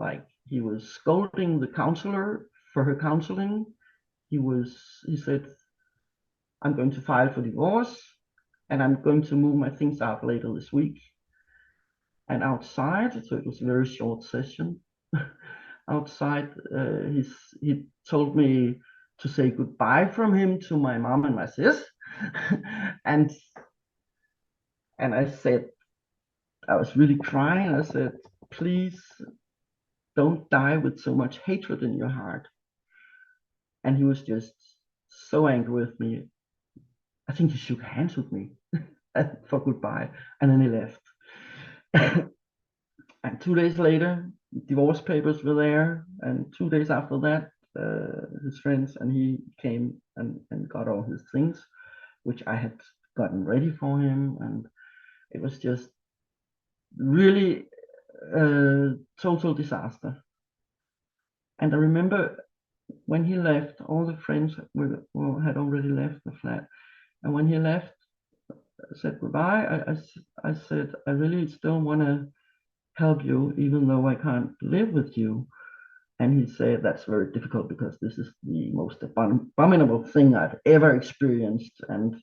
S2: was scolding the counselor for her counseling. He said, I'm going to file for divorce, and I'm going to move my things out later this week. And outside, so it was a very short session. Outside, he told me to say goodbye from him to my mom and my sis. and and I said, I was really crying. I said, please don't die with so much hatred in your heart. And he was just so angry with me. I think he shook hands with me for goodbye, and then he left. And 2 days later, divorce papers were there, and 2 days after that, his friends and he came and got all his things, which I had gotten ready for him, and it was just really a total disaster. And I remember when he left, all the friends had already left the flat, and when he left, said goodbye, I said, I really still want to help you, even though I can't live with you. And he said, that's very difficult because this is the most abominable thing I've ever experienced. Um,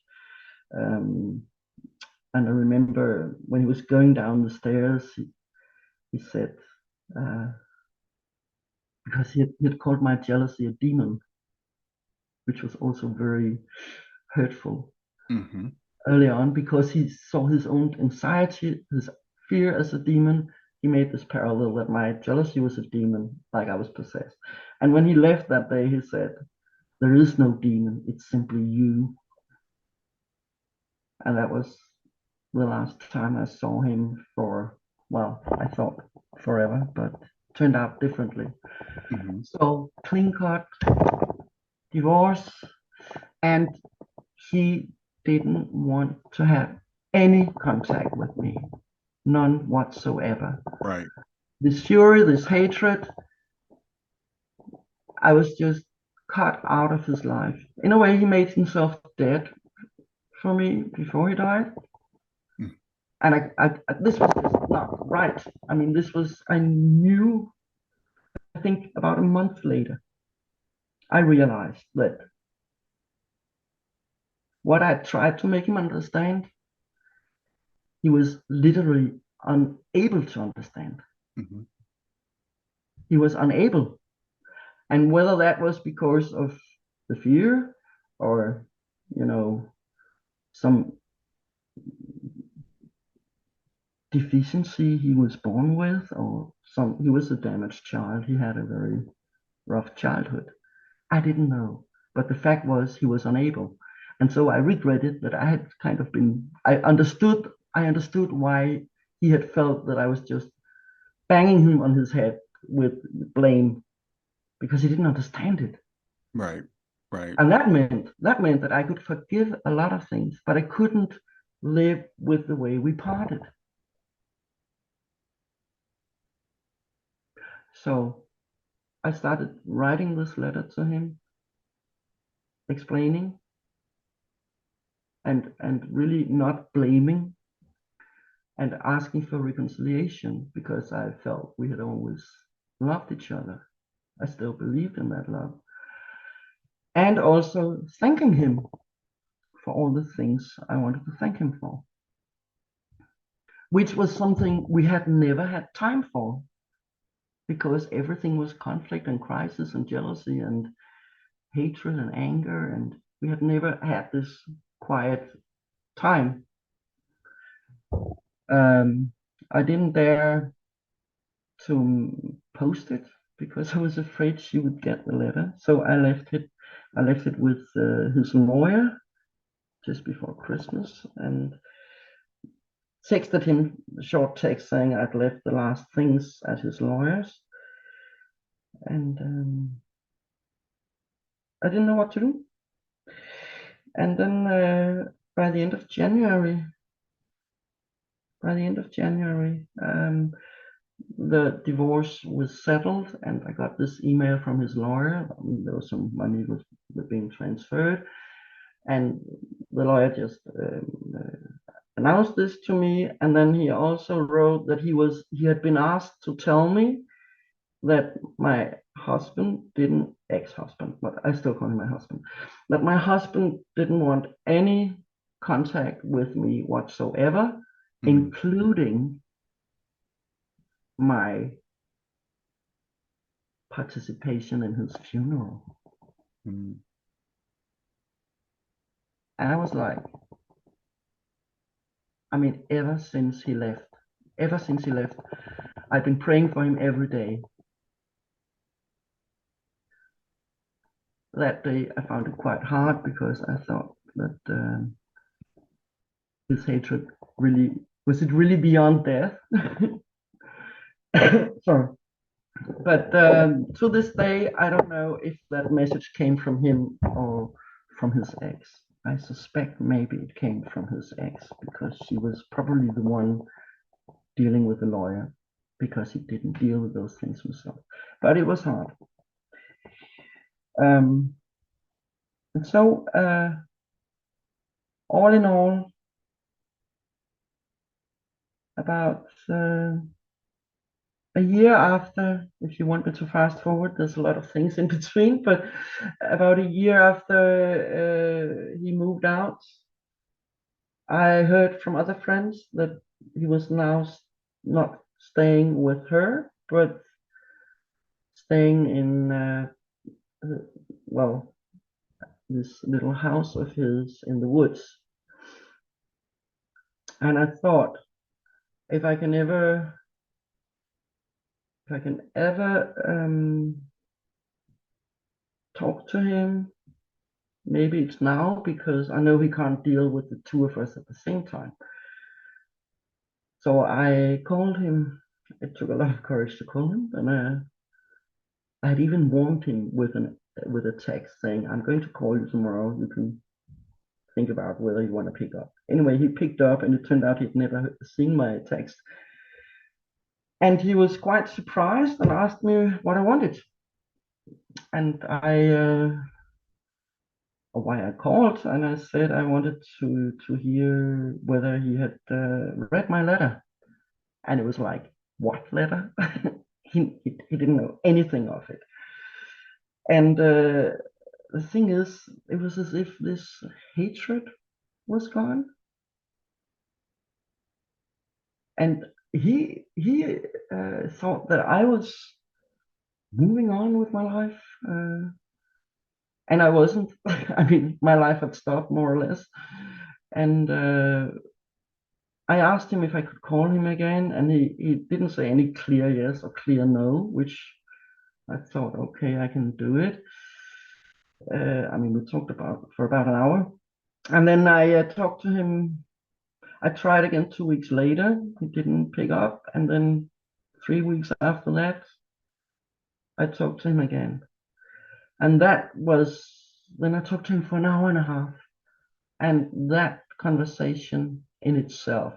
S2: and I remember when he was going down the stairs, he said, uh, because he had called my jealousy a demon, which was also very hurtful
S1: Mm-hmm.
S2: early on because he saw his own anxiety, his fear as a demon. He made this parallel that my jealousy was a demon, like I was possessed. And when he left that day, he said, "There is no demon, it's simply you." And that was the last time I saw him for, well, I thought forever, but turned out differently.
S1: Mm-hmm.
S2: So clean cut, divorce, and he didn't want to have any contact with me, none whatsoever.
S1: Right.
S2: This fury, this hatred, I was just cut out of his life. In a way, he made himself dead for me before he died.
S1: Mm.
S2: And this was just not right. I mean, I knew, I think about a month later, I realized that what I tried to make him understand, he was literally unable to understand.
S1: Mm-hmm.
S2: He was unable. And whether that was because of the fear or, you know, some deficiency he was born with, or he was a damaged child. He had a very rough childhood. I didn't know. But the fact was he was unable. And so I regretted that I had kind of been, I understood why he had felt that I was just banging him on his head with blame because he didn't understand it.
S1: Right. Right.
S2: And that meant that I could forgive a lot of things, but I couldn't live with the way we parted. So I started writing this letter to him, explaining and really not blaming and asking for reconciliation because I felt we had always loved each other. I still believed in that love. And also thanking him for all the things I wanted to thank him for, which was something we had never had time for because everything was conflict and crisis and jealousy and hatred and anger. And we had never had this quiet time. I didn't dare to post it because I was afraid she would get the letter. So I left it. I left it with his lawyer just before Christmas and texted him a short text saying I'd left the last things at his lawyer's, and I didn't know what to do. And then by the end of January, the divorce was settled, and I got this email from his lawyer. There was some money was being transferred, and the lawyer just announced this to me. And then he also wrote that he had been asked to tell me that my husband didn't ex-husband, but I still call him my husband, that my husband didn't want any contact with me whatsoever, including my participation in his funeral.
S1: Mm-hmm.
S2: And I was like, I mean, ever since he left, I've been praying for him every day. That day, I found it quite hard because I thought that his hatred really was it really beyond death? Sorry. But to this day, I don't know if that message came from him or from his ex. I suspect maybe it came from his ex because she was probably the one dealing with the lawyer because he didn't deal with those things himself. But it was hard. And so, all in all, about a year after, if you want me to fast forward, there's a lot of things in between, but about a year after he moved out, I heard from other friends that he was now not staying with her, but staying in, well, this little house of his in the woods. And I thought, if I can ever talk to him, maybe it's now, because I know he can't deal with the two of us at the same time. So I called him. It took a lot of courage to call him, and I had even warned him with a text saying, "I'm going to call you tomorrow. You can think about whether you want to pick up." Anyway, he picked up, and it turned out he'd never seen my text. And he was quite surprised and asked me what I wanted. And why I called, and I said I wanted to hear whether he had read my letter. And it was like, what letter? he didn't know anything of it. And the thing is, it was as if this hatred was gone. And he thought that I was moving on with my life, and I wasn't. I mean, my life had stopped more or less. And I asked him if I could call him again, and he didn't say any clear yes or clear no, which I thought, okay, I can do it. I mean, we talked for about an hour, and then I talked to him. I tried again 2 weeks later. He didn't pick up, and then 3 weeks after that, I talked to him again, and then I talked to him for an hour and a half, and that conversation in itself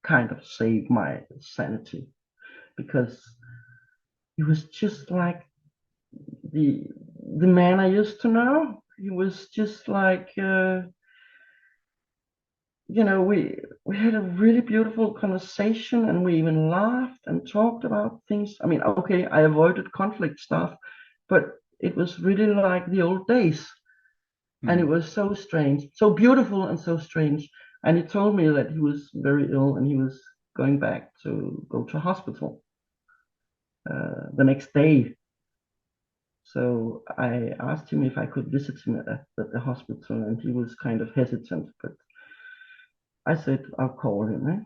S2: kind of saved my sanity, because he was just like the man I used to know. He was just like we had a really beautiful conversation, and we even laughed and talked about things. I mean, okay, I avoided conflict stuff, but it was really like the old days. And it was so strange, so beautiful and so strange. And he told me that he was very ill and he was going back to go to hospital the next day. So I asked him if I could visit him at the hospital, and he was kind of hesitant, but I said I'll call him.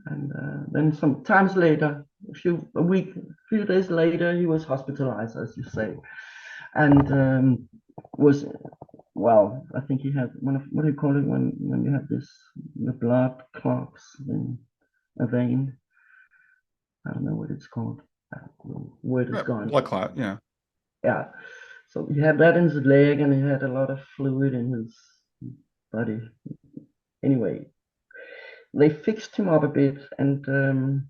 S2: And then some times later, a few days later, he was hospitalized, as you say, and was, well, I think he had what do you call it when you have the blood clots in a vein? I don't know what it's called. The word is gone.
S1: Blood clot, yeah.
S2: Yeah. So he had that in his leg, and he had a lot of fluid in his body. Anyway, they fixed him up a bit, and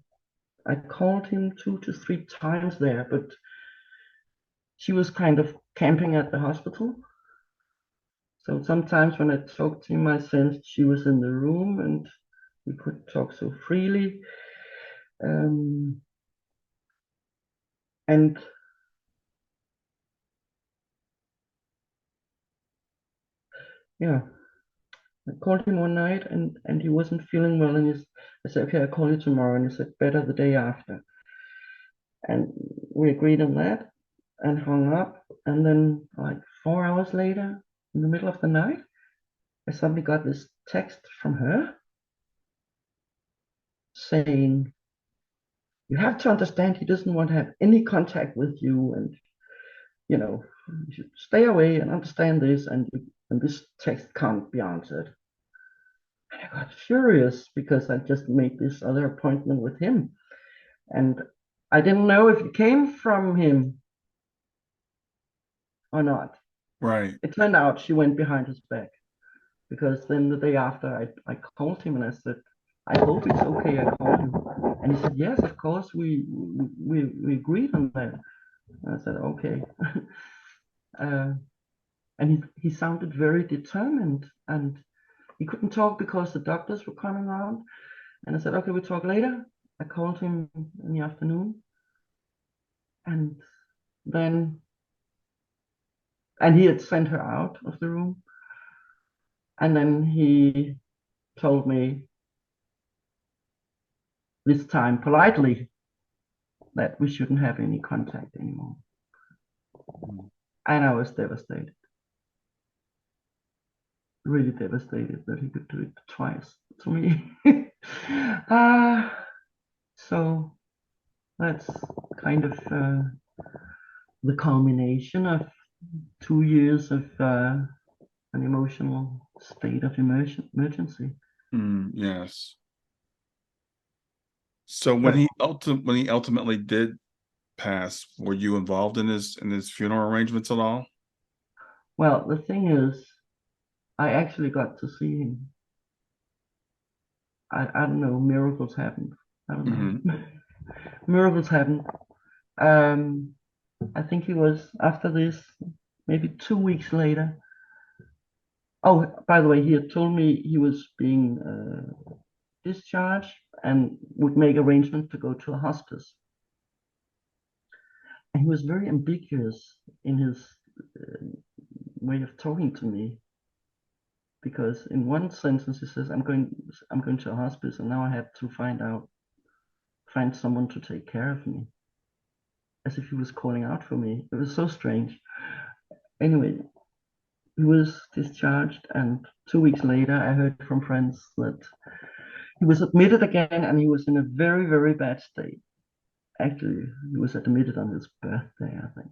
S2: I called him 2 to 3 times there, but she was kind of camping at the hospital. So sometimes when I talked to him, I sensed she was in the room, and we could talk so freely. And yeah, I called him one night, and he wasn't feeling well, and I said, okay, I'll call you tomorrow, and he said, better the day after. And we agreed on that and hung up. And then like 4 hours later, in the middle of the night, I suddenly got this text from her saying, you have to understand he doesn't want to have any contact with you, and you should stay away and understand this, and this text can't be answered. And I got furious because I just made this other appointment with him, and I didn't know if it came from him or not.
S1: Right.
S2: It turned out she went behind his back, because then the day after I called him and I said, I hope it's okay I called him. And he said, yes, of course, we agreed on that. And I said, okay. And he sounded very determined, and he couldn't talk because the doctors were coming around. And I said, okay, we'll talk later. I called him in the afternoon, and then he had sent her out of the room. And then he told me, this time politely, that we shouldn't have any contact anymore. And I was devastated. really devastated that he could do it twice to me. uh, so that's kind of the culmination of 2 years of an emotional state of emergency.
S1: Yes. So
S2: But
S1: when he ultimately did pass, were you involved in his funeral arrangements at all?
S2: well, the thing is, I actually got to see him. I don't know, miracles happened. I don't
S1: Hmm.
S2: know. Miracles happened. Um, I think he was after this, maybe 2 weeks later. Oh, by the way, he had told me he was being discharged and would make arrangements to go to a hospice. And he was very ambiguous in his uh, way of talking to me, because in one sentence he says, I'm going to a hospice, and now I have to find someone to take care of me," as if he was calling out for me. It was so strange. Anyway, he was discharged, and 2 weeks later, I heard from friends that he was admitted again, and he was in a very, very bad state. Actually, he was admitted on his birthday, I think.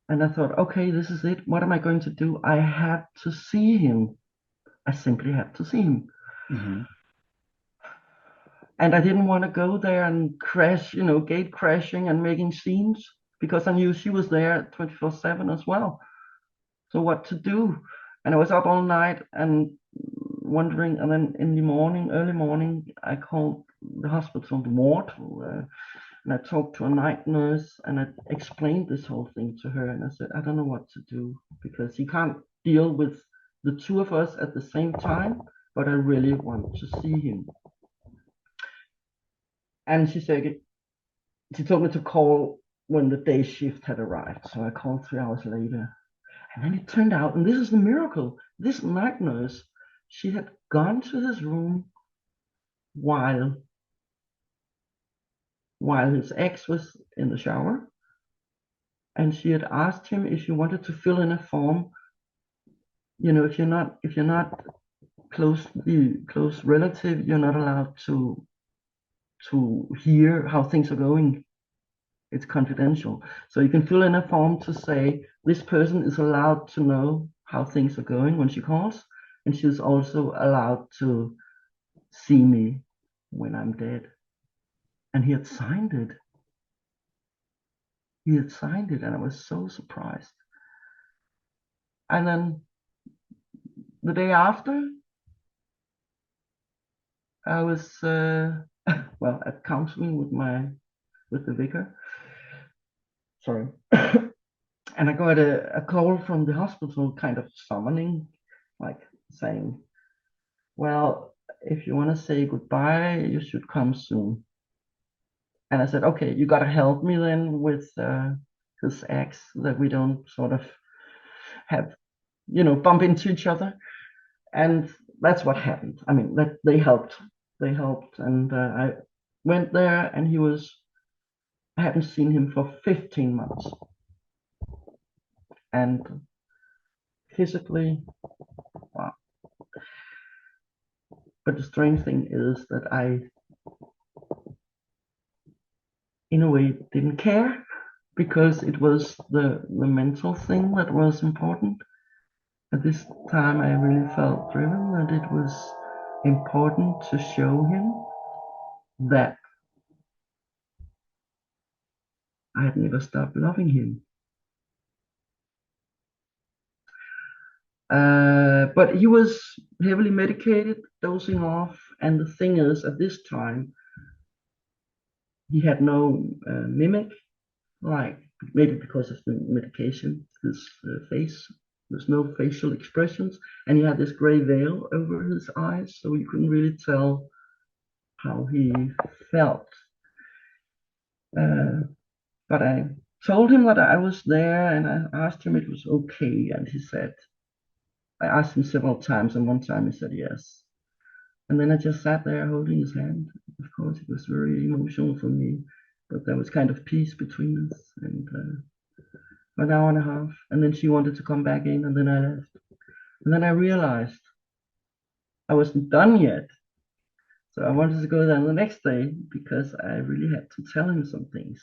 S2: And I thought, okay, this is it. What am I going to do? I have to see him. I simply have to see him.
S1: Hmm.
S2: And I didn't want to go there and crash, gate crashing and making scenes, because I knew she was there 24/7 as well. So what to do? And I was up all night and wondering. And then in the morning, early morning, I called the hospital, the ward, and I talked to a night nurse, and I explained this whole thing to her. And I said, I don't know what to do, because you can't deal with the two of us at the same time, but I really want to see him. And she told me to call when the day shift had arrived. So I called 3 hours later. And then it turned out, and this is the miracle, this night nurse, she had gone to his room while his ex was in the shower, and she had asked him if he wanted to fill in a form. If you're not close relative, you're not allowed to hear how things are going. It's confidential. So you can fill in a form to say this person is allowed to know how things are going when she calls, and she's also allowed to see me when I'm dead. And he had signed it. He had signed it, and I was so surprised. And then the day after, I was at counseling with the vicar. Sorry. And I got a call from the hospital, kind of summoning, like saying, well, if you want to say goodbye, you should come soon. And I said, okay, you got to help me then with his ex, that we don't sort of have, bump into each other. And that's what happened. I mean, that they helped. They helped. And I went there, and I hadn't seen him for 15 months. And physically, wow. But the strange thing is that I, in a way, didn't care, because it was the mental thing that was important. At this time, I really felt driven that it was important to show him that I had never stopped loving him. But he was heavily medicated, dosing off. And the thing is, at this time, he had no mimic, like maybe because of the medication, his face, there's no facial expressions. And he had this gray veil over his eyes, so you couldn't really tell how he felt. Uh, but I told him that I was there, and I asked him if it was okay. And he said, I asked him several times, and one time he said yes. And then I just sat there holding his hand. Of course, it was very emotional for me, but there was kind of peace between us. And an hour and a half, and then she wanted to come back in, and then I left. And then I realized I wasn't done yet. So I wanted to go there the next day because I really had to tell him some things.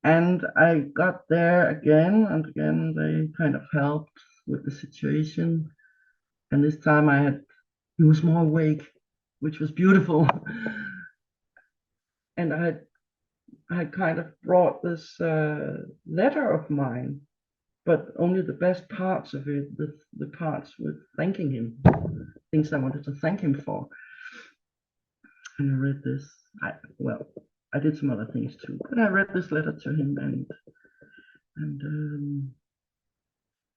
S2: And I got there again, and again they kind of helped with the situation. And this time he was more awake, which was beautiful. And I kind of brought this letter of mine, but only the best parts of it, the parts with thanking him, things I wanted to thank him for. And I read this. I did some other things too, but I read this letter to him and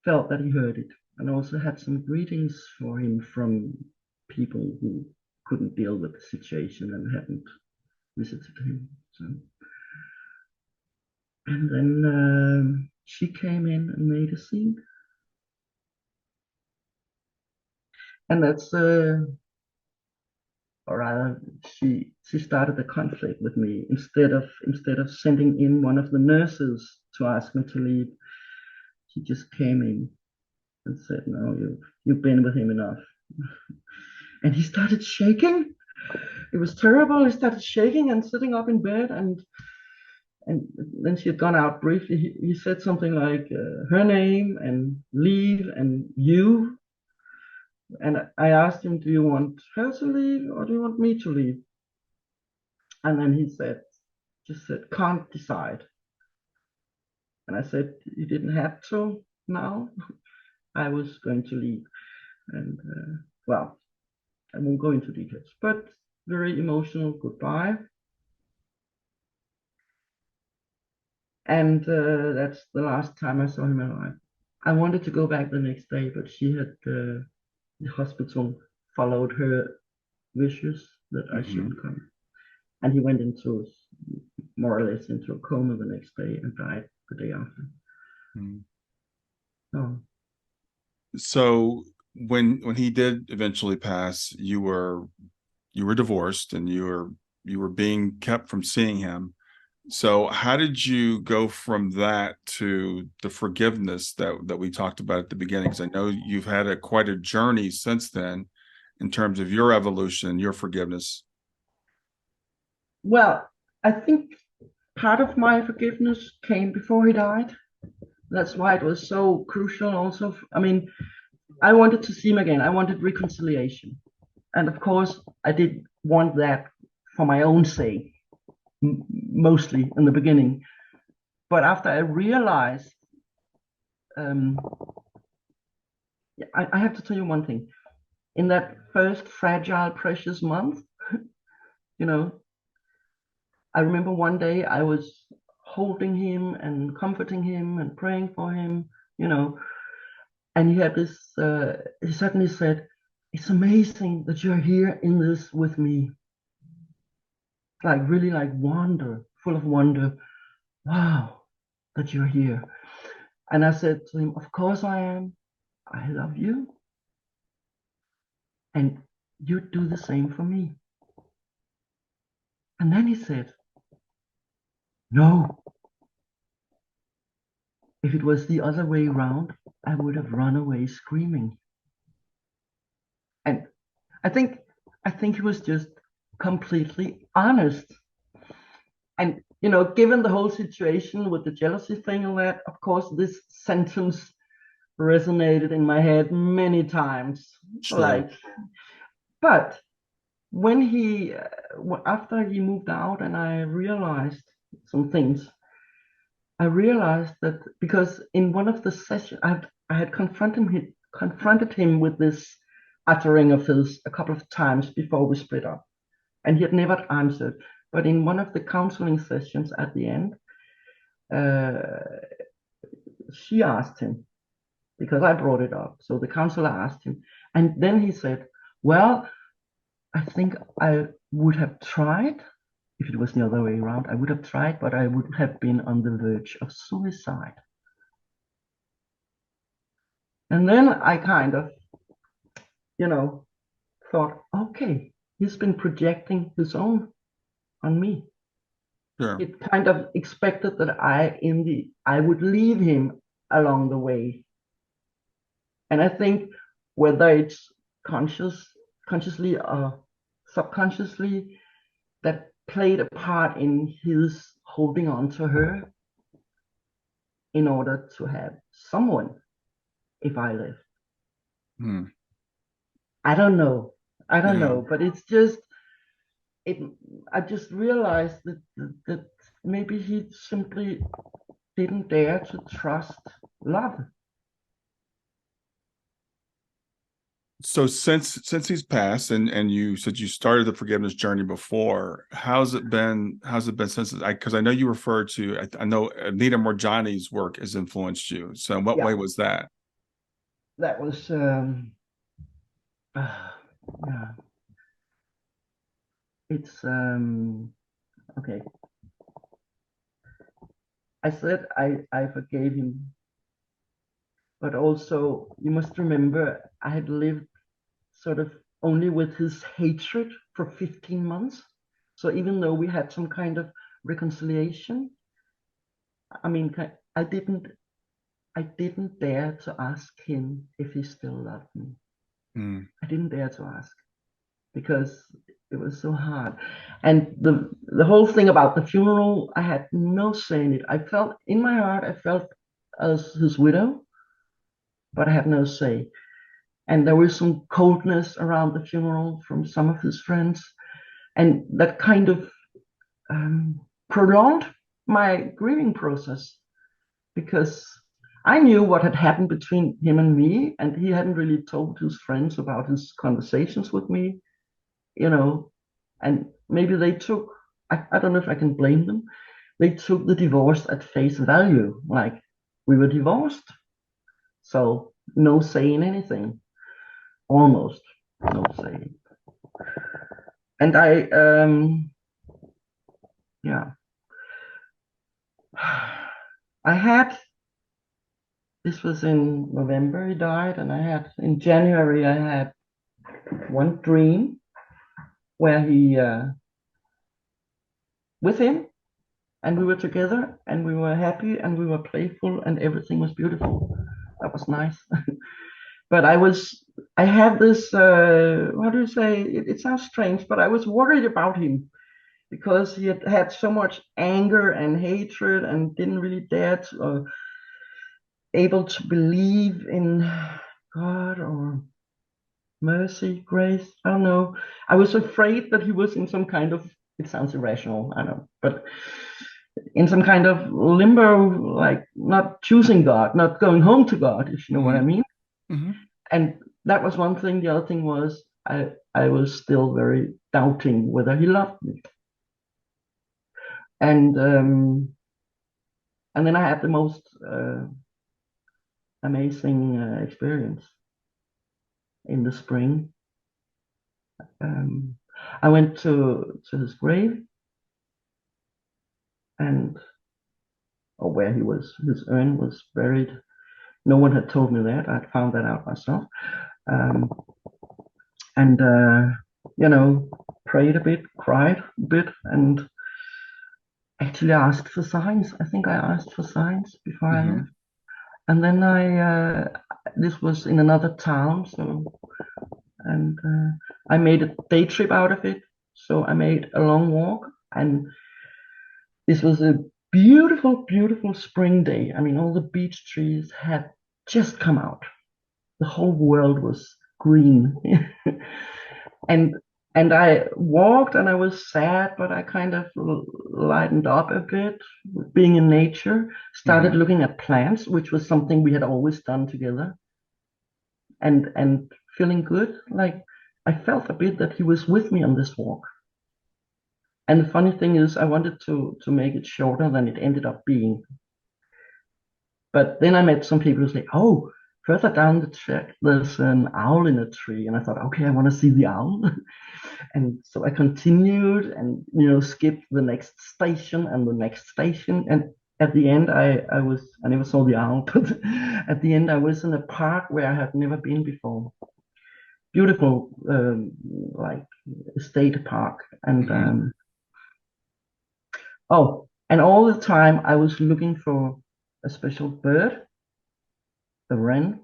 S2: felt that he heard it, and also had some greetings for him from people who couldn't deal with the situation and hadn't visited him. So, and then she came in and made a scene, and that's or rather, she started the conflict with me. Instead of sending in one of the nurses to ask me to leave, she just came in and said, "No, you've been with him enough." And he started shaking. It was terrible. He started shaking and sitting up in bed, and then she had gone out briefly. He said something like her name and leave and you. And I asked him, "Do you want her to leave or do you want me to leave?" And then he just said, "Can't decide." And I said, "You didn't have to now." I was going to leave. And well, I won't go into details, but very emotional goodbye. And that's the last time I saw him alive. I wanted to go back the next day, but the hospital followed her wishes that I shouldn't come. And he went into more or less into a coma the next day and died the day after. Oh.
S1: So when he did eventually pass, you were divorced and you were being kept from seeing him. So how did you go from that to the forgiveness that we talked about at the beginning? Because I know you've had quite a journey since then in terms of your evolution, your forgiveness.
S2: Well, I think part of my forgiveness came before he died. That's why it was so crucial also. I mean, I wanted to see him again. I wanted reconciliation. And of course, I did want that for my own sake, mostly in the beginning. But after I realized, I have to tell you one thing. In that first fragile, precious month, you know, I remember one day I was holding him and comforting him and praying for him, and he had this, he suddenly said, "It's amazing that you're here in this with me." Like really like wonder, full of wonder. Wow, that you're here. And I said to him, "Of course I am. I love you. And you do the same for me." And then he said, "No, if it was the other way around, I would have run away screaming." And I think he was just completely honest. And given the whole situation with the jealousy thing and that, of course, this sentence resonated in my head many times.
S1: Sure.
S2: Like, but when after he moved out and I realized some things, I realized that because in one of the sessions I had confronted him with this uttering of his a couple of times before we split up, and he had never answered. But in one of the counseling sessions at the end, she asked him, because I brought it up. So the counselor asked him, and then he said, "Well, I think I would have tried. If it was the other way around, I would have tried, but I would have been on the verge of suicide." And then I kind of, thought, okay, he's been projecting his own on me.
S1: Sure.
S2: It kind of expected that I would leave him along the way. And I think whether it's consciously or subconsciously, that played a part in his holding on to her in order to have someone if I left.
S1: Hmm.
S2: I don't know. I don't
S1: Yeah.
S2: know, but it's just it. I just realized that maybe he simply didn't dare to trust love.
S1: So since he's passed, and you said you started the forgiveness journey before, how's it been? How's it been since? Because I know you referred to, I know Anita Morjani's work has influenced you. So in what way
S2: Yeah,
S1: was that?
S2: that was yeah. It's okay. I said I forgave him, but also you must remember I had lived sort of only with his hatred for 15 months. So even though we had some kind of reconciliation, I mean, I didn't I didn't dare to ask him if he still loved me.
S1: Mm,
S2: I didn't dare to ask because it was so hard. And the whole thing about the funeral, I had no say in it. I felt in my heart, I felt as his widow, but I had no say. And there was some coldness around the funeral from some of his friends, and that kind of prolonged my grieving process because I knew what had happened between him and me, and he hadn't really told his friends about his conversations with me, you know, and maybe they took, I don't know if I can blame them, they took the divorce at face value, like we were divorced, so no saying anything, almost no saying. And yeah, I had, this was in November he died, and I had, in January, I had one dream where he, with him, and we were together, and we were happy, and we were playful, and everything was beautiful. That was nice. But I had this, how do you say, it sounds strange, but I was worried about him because he had had so much anger and hatred and didn't really dare to, able to believe in God or mercy, grace. I don't know. I was afraid that he was in some kind of, it sounds irrational, I know, but in some kind of limbo, like not choosing God, not going home to God, if you know what I
S1: mm,
S2: mean.
S1: hmm.
S2: And that was one thing. The other thing was I was still very doubting whether he loved me. And then I had the most amazing experience in the spring. Um, I went to his grave and or where he was, his urn was buried. No one had told me that. I'd found that out myself. Um, and you know, prayed a bit, cried a bit, and actually asked for signs. I think I asked for signs before I
S1: Hmm.
S2: left. And then this was in another town, so, and I made a day trip out of it. So I made a long walk, and this was a beautiful, beautiful spring day. I mean, all the beech trees had just come out. The whole world was green. and and I walked and I was sad, but I kind of lightened up a bit being in nature, started
S1: Hmm.
S2: looking at plants, which was something we had always done together, and feeling good. Like I felt a bit that he was with me on this walk. And the funny thing is I wanted to make it shorter than it ended up being. But then I met some people who say, "Oh, further down the track, there's an owl in a tree." And I thought, okay, I want to see the owl. And so I continued and, skipped the next station and the next station. And at the end, I never saw the owl, but at the end, I was in a park where I had never been before. Beautiful, like state park. And
S1: Hmm.
S2: Oh, and all the time I was looking for a special bird, a wren,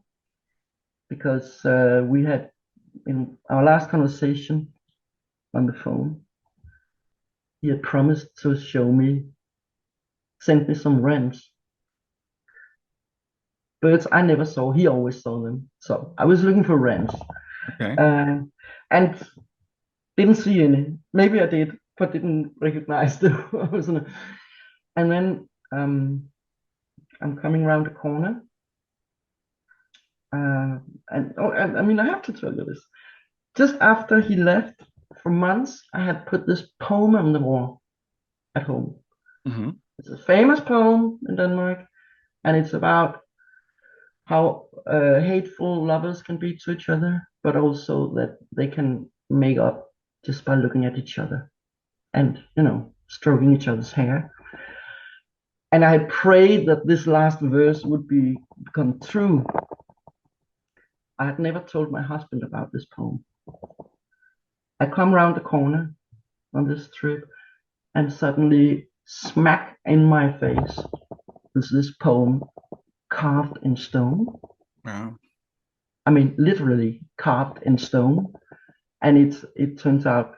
S2: because we had in our last conversation on the phone, he had promised to send me some wrens. Birds I never saw, he always saw them. So I was looking for wrens.
S1: Okay.
S2: And didn't see any. Maybe I did, but didn't recognize them. And then I'm coming around the corner. And I mean, I have to tell you this. Just after he left, for months, I had put this poem on the wall at home.
S1: Mm-hmm.
S2: It's a famous poem in Denmark, and it's about how hateful lovers can be to each other, but also that they can make up just by looking at each other and, stroking each other's hair. And I prayed that this last verse would become true. I had never told my husband about this poem. I come round the corner on this trip, and suddenly, smack in my face, is this poem carved in stone.
S1: Wow.
S2: I mean, literally carved in stone. And it turns out,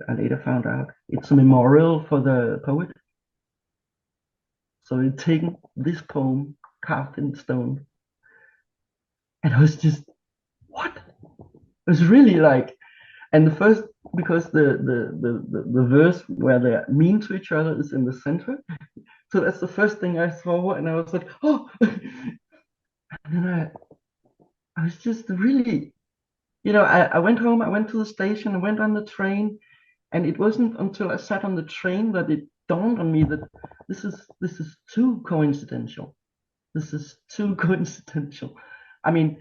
S2: I later found out, it's a memorial for the poet. So they'd taken this poem carved in stone. And I was just, what? It was really like, and the first, because the verse where they're mean to each other is in the center. So that's the first thing I saw, and I was like, oh. And then I was just really, I went home, I went to the station, I went on the train, and it wasn't until I sat on the train that it dawned on me that this is too coincidental. This is too coincidental. I mean,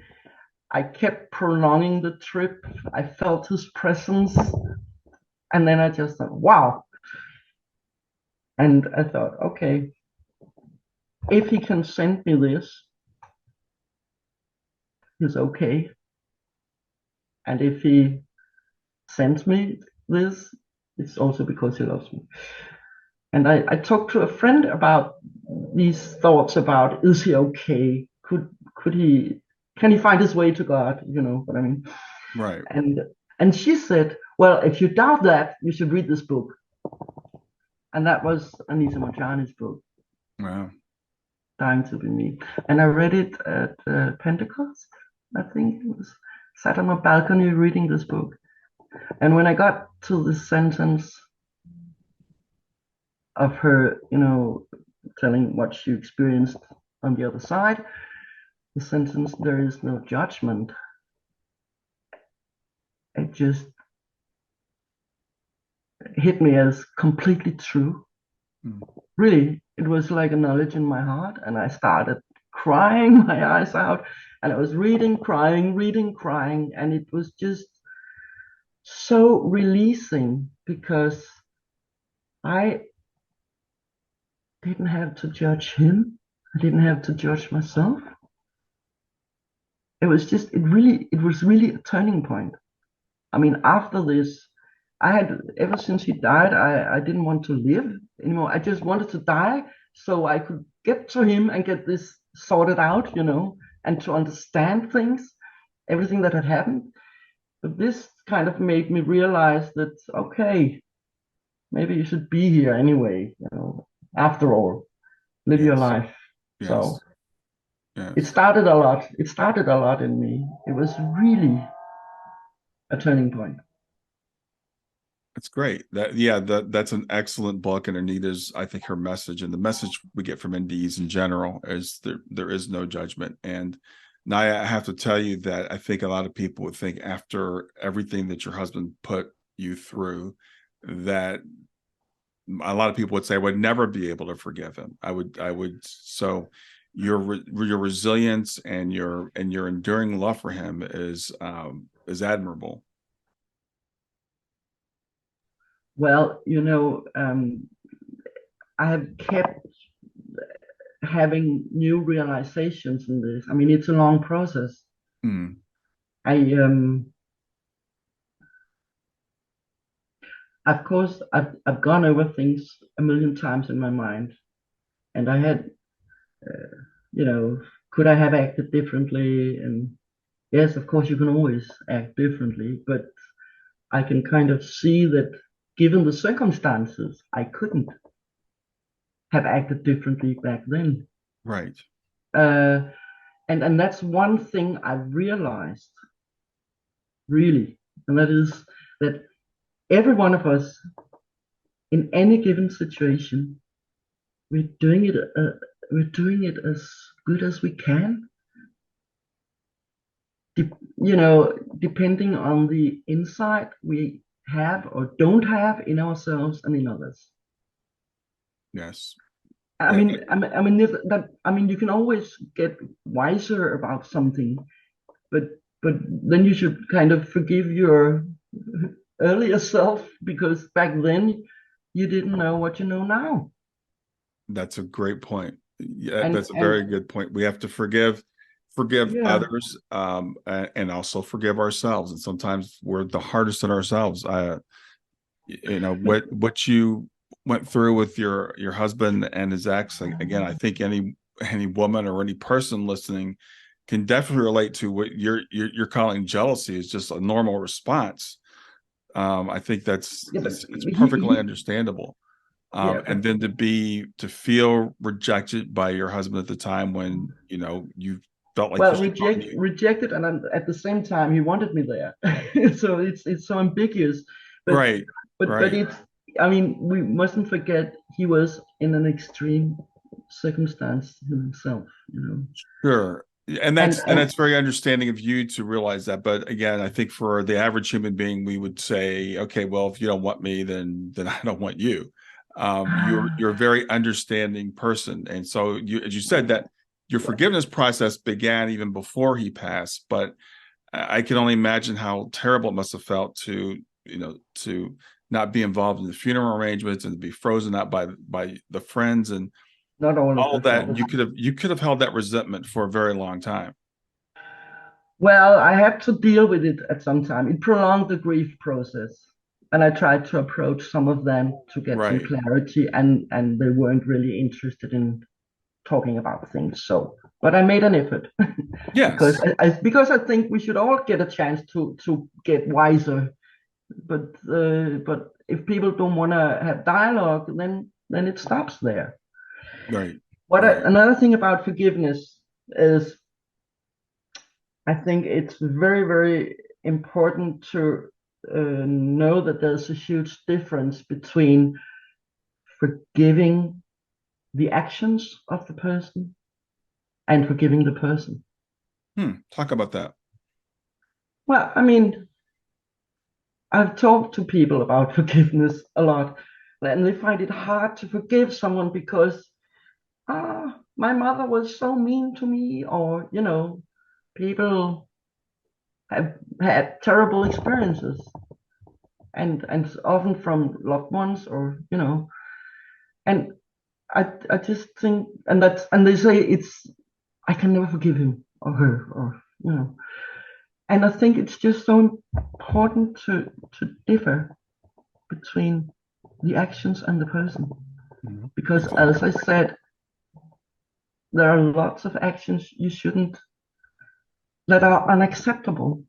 S2: I kept prolonging the trip. I felt his presence, and then I just thought, wow. And I thought, okay, if he can send me this, he's okay. And if he sends me this, it's also because he loves me. And I talked to a friend about these thoughts about, is he okay? Could he can he find his way to God? You know what I mean?
S1: Right.
S2: And she said, well, if you doubt that, you should read this book. And that was Anita Moorjani's book,
S1: Wow.
S2: Dying to Be Me. And I read it at Pentecost, I think it was. Sat on my balcony reading this book. And when I got to the sentence of her, telling what she experienced on the other side, the sentence, there is no judgment, it just hit me as completely true.
S1: Mm.
S2: Really, it was like a knowledge in my heart, and I started crying my eyes out, and I was reading, crying, and it was just so releasing because I didn't have to judge him. I didn't have to judge myself. It was really a turning point. I mean, after this, ever since he died, I didn't want to live anymore. I just wanted to die so I could get to him and get this sorted out, and to understand things, everything that had happened. But this kind of made me realize that, okay, maybe you should be here anyway, after all, live your
S1: Yes.
S2: life. So
S1: Yes.
S2: it
S1: Yes.
S2: started a lot. It started a lot in me. It was really a turning point.
S1: That's great. That's an excellent book. And Anita's, I think her message and the message we get from NDEs in general is there is no judgment. And Naja, I have to tell you that I think a lot of people would think after everything that your husband put you through, that a lot of people would say I would never be able to forgive him. I would. So your resilience and your enduring love for him is admirable.
S2: Well, I have kept having new realizations in this. I mean, it's a long process.
S1: Mm.
S2: I of course, I've gone over things a million times in my mind, and I had, you know, could I have acted differently? And yes, of course, you can always act differently, but I can kind of see that given the circumstances, I couldn't have acted differently back then.
S1: Right.
S2: Uh, and that's one thing I realized really, and that is that every one of us in any given situation, we're doing it. We're doing it as good as we can. Depending on the insight we have or don't have in ourselves and in others.
S1: Yes.
S2: I
S1: Eh,
S2: mean, you can always get wiser about something, but but then you should kind of forgive your earlier self because back then you didn't know what you know now.
S1: That's a great point. Yeah,
S2: And
S1: that's a
S2: and
S1: very good point. We have to forgive
S2: yeah,
S1: others, and also forgive ourselves. And sometimes we're the hardest on ourselves. What you went through with your husband and his ex. Again, I think any woman or any person listening can definitely relate to what you're calling jealousy is just a normal response. I think
S2: yeah, but
S1: it's perfectly
S2: he
S1: understandable.
S2: yeah,
S1: And then to feel rejected by your husband at the time when you felt like
S2: well,
S1: he should own you.
S2: rejected, and at the same time he wanted me there. So it's so ambiguous, but
S1: Right,
S2: but
S1: right.
S2: it's, I mean, we mustn't forget he was in an extreme circumstance himself,
S1: Sure. And
S2: and
S1: that's very understanding of you to realize that. But again, I think for the average human being, we would say, okay, well, if you don't want me, then I don't want you. You're a very understanding person. And so you, as you said, that your forgiveness process began even before he passed. But I can only imagine how terrible it must have felt to not be involved in the funeral arrangements and to be frozen out by the friends and
S2: not all of
S1: all
S2: the
S1: that.
S2: friends.
S1: You could have held that resentment for a very long time.
S2: Well, I had to deal with it at some time. It prolonged the grief process, and I tried to approach some of them to get some
S1: Right.
S2: clarity, and they weren't really interested in talking about things. So, but I made an effort because
S1: Yes.
S2: I think we should all get a chance to get wiser. But if people don't want to have dialogue, then it stops there.
S1: Right. Right.
S2: Another thing about forgiveness is, I think it's very, very important to know that there's a huge difference between forgiving the actions of the person and forgiving the person.
S1: Talk about that.
S2: Well, I mean, I've talked to people about forgiveness a lot, and they find it hard to forgive someone because, my mother was so mean to me, or, people have had terrible experiences, and often from loved ones, or, and I just think, and they say it's, I can never forgive him or her, or, and I think it's just so important to differ between the actions and the person, because
S1: Mhm.
S2: as I said, there are lots of actions you shouldn't, that are unacceptable.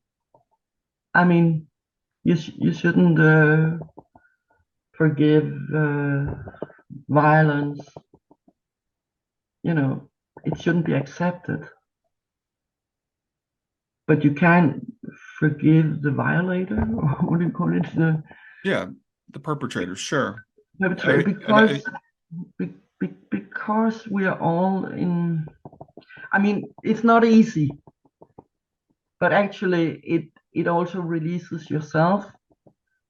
S2: I mean, you shouldn't forgive violence. It shouldn't be accepted. But you can forgive the violator, or what do you call it, the
S1: Yeah, the perpetrator, sure.
S2: perpetrator,
S1: And
S2: because we are all in. I mean, it's not easy, but actually, it also releases yourself.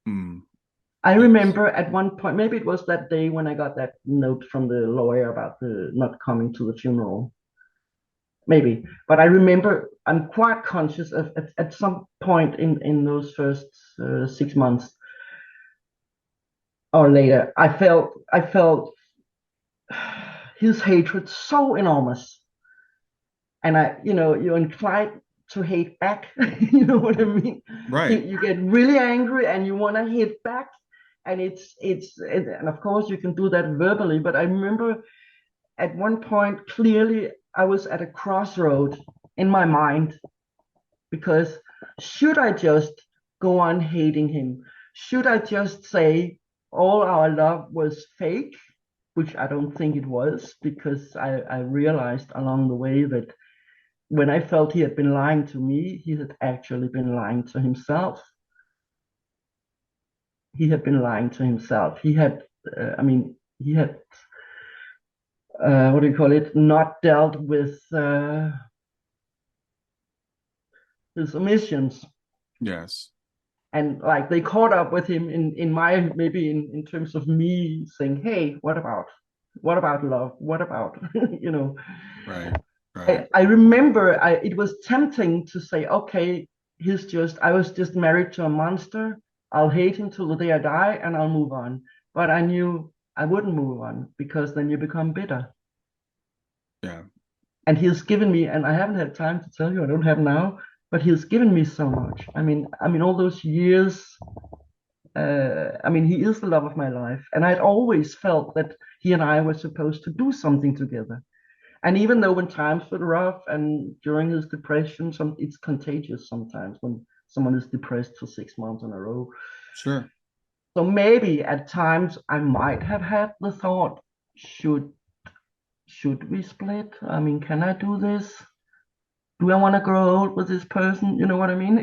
S1: mm,
S2: I
S1: yes,
S2: remember at one point, maybe it was that day when I got that note from the lawyer about the not coming to the funeral. Maybe, but I remember I'm quite conscious of at some point in those first 6 months or later, I felt his hatred so enormous, and you're inclined to hate back. You know what I mean? you,
S1: right.
S2: you get really angry and you want to hit back, And and of course you can do that verbally, but I remember at one point clearly I was at a crossroad in my mind, because should I just go on hating him? Should I just say all our love was fake, which I don't think it was, because I realized along the way that when I felt he had been lying to me, he had actually been lying to himself. He had been lying to himself. He had, he had, what do you call it, not dealt with his omissions.
S1: Yes.
S2: And like they caught up with him in my, maybe in terms of me saying, hey, what about love? What about, you know,
S1: Right. Right.
S2: I remember it was tempting to say, okay, I was just married to a monster. I'll hate him till the day I die and I'll move on. But I knew I wouldn't move on, because then you become bitter.
S1: Yeah.
S2: And he's given me, and I haven't had time to tell you, I don't have now, but he's given me so much. I mean, all those years, he is the love of my life. And I'd always felt that he and I were supposed to do something together. And even though when times were rough and during his depression, it's contagious sometimes when someone is depressed for 6 months in a row.
S1: Sure.
S2: So maybe at times I might have had the thought, should we split? I mean, can I do this? Do I want to grow old with this person? You know what I mean?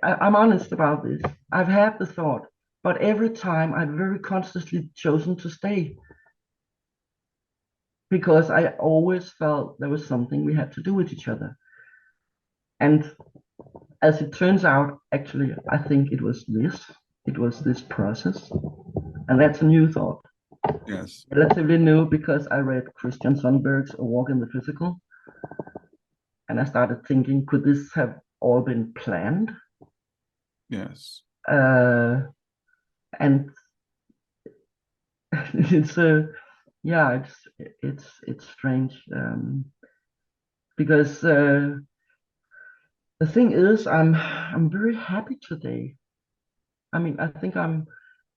S2: I'm honest about this. I've had the thought, but every time I've very consciously chosen to stay, because I always felt there was something we had to do with each other. And as it turns out, actually, I think it was this process. And that's a new thought,
S1: Yes.
S2: relatively new, because I read Christian Sundberg's A Walk in the Physical. And I started thinking, could this have all been planned?
S1: Yes.
S2: Uh, and it's yeah, it's strange, because the thing is, I'm very happy today. I mean, I think I'm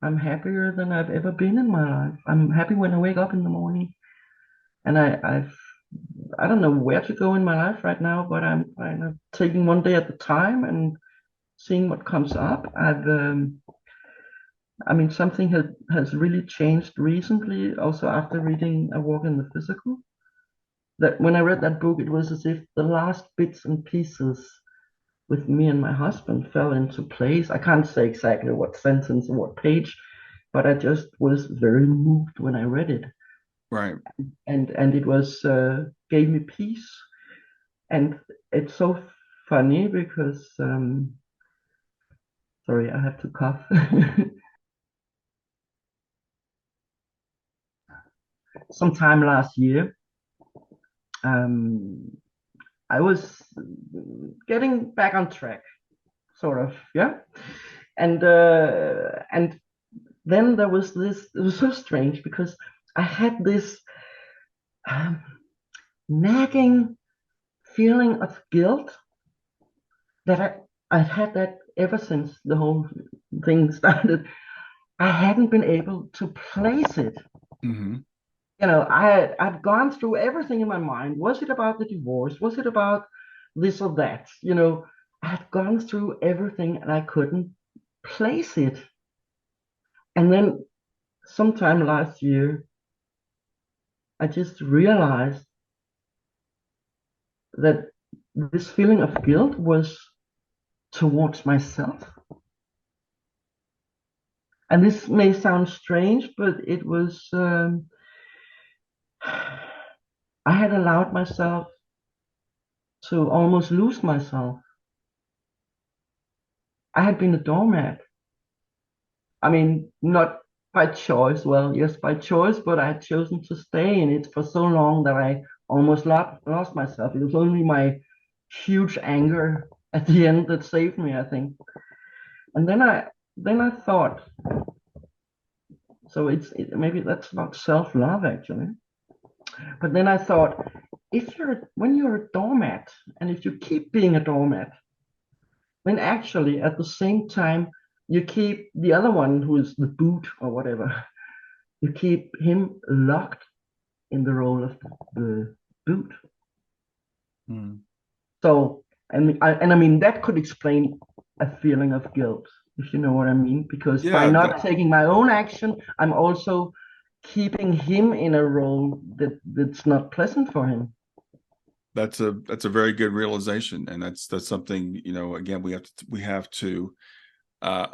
S2: happier than I've ever been in my life. I'm happy when I wake up in the morning, and I don't know where to go in my life right now, but I'm kind of taking one day at a time and seeing what comes up. Something has really changed recently, also after reading A Walk in the Physical. That when I read that book, it was as if the last bits and pieces with me and my husband fell into place. I can't say exactly what sentence or what page, but I just was very moved when I read it.
S1: Right.
S2: And it was gave me peace. And it's so funny because sorry, I have to cough. Sometime last year, um, I was getting back on track, sort of, yeah. And then there was this. It was so strange because I had this um, nagging feeling of guilt that I've had that ever since the whole thing started. I hadn't been able to place it.
S1: Mm-hmm.
S2: I'd gone through everything in my mind. Was it about the divorce? Was it about this or that? I had gone through everything and I couldn't place it. And then sometime last year, I just realized that this feeling of guilt was towards myself. And this may sound strange, but it was, I had allowed myself to almost lose myself. I had been a doormat. I mean, not by choice. Well, yes, by choice, but I had chosen to stay in it for so long that I almost lost myself. It was only my huge anger at the end that saved me, I think. And then I thought, so maybe that's about self-love actually. But then I thought, when you're a doormat, and if you keep being a doormat, then actually at the same time you keep the other one, who is the boot or whatever, you keep him locked in the role of the boot.
S1: Mm.
S2: So, and I mean, that could explain a feeling of guilt, if you know what I mean, because by
S1: Yeah,
S2: not taking my own action, I'm also keeping him in a role that's not pleasant for him.
S1: that's a very good realization, and that's something, again, we have to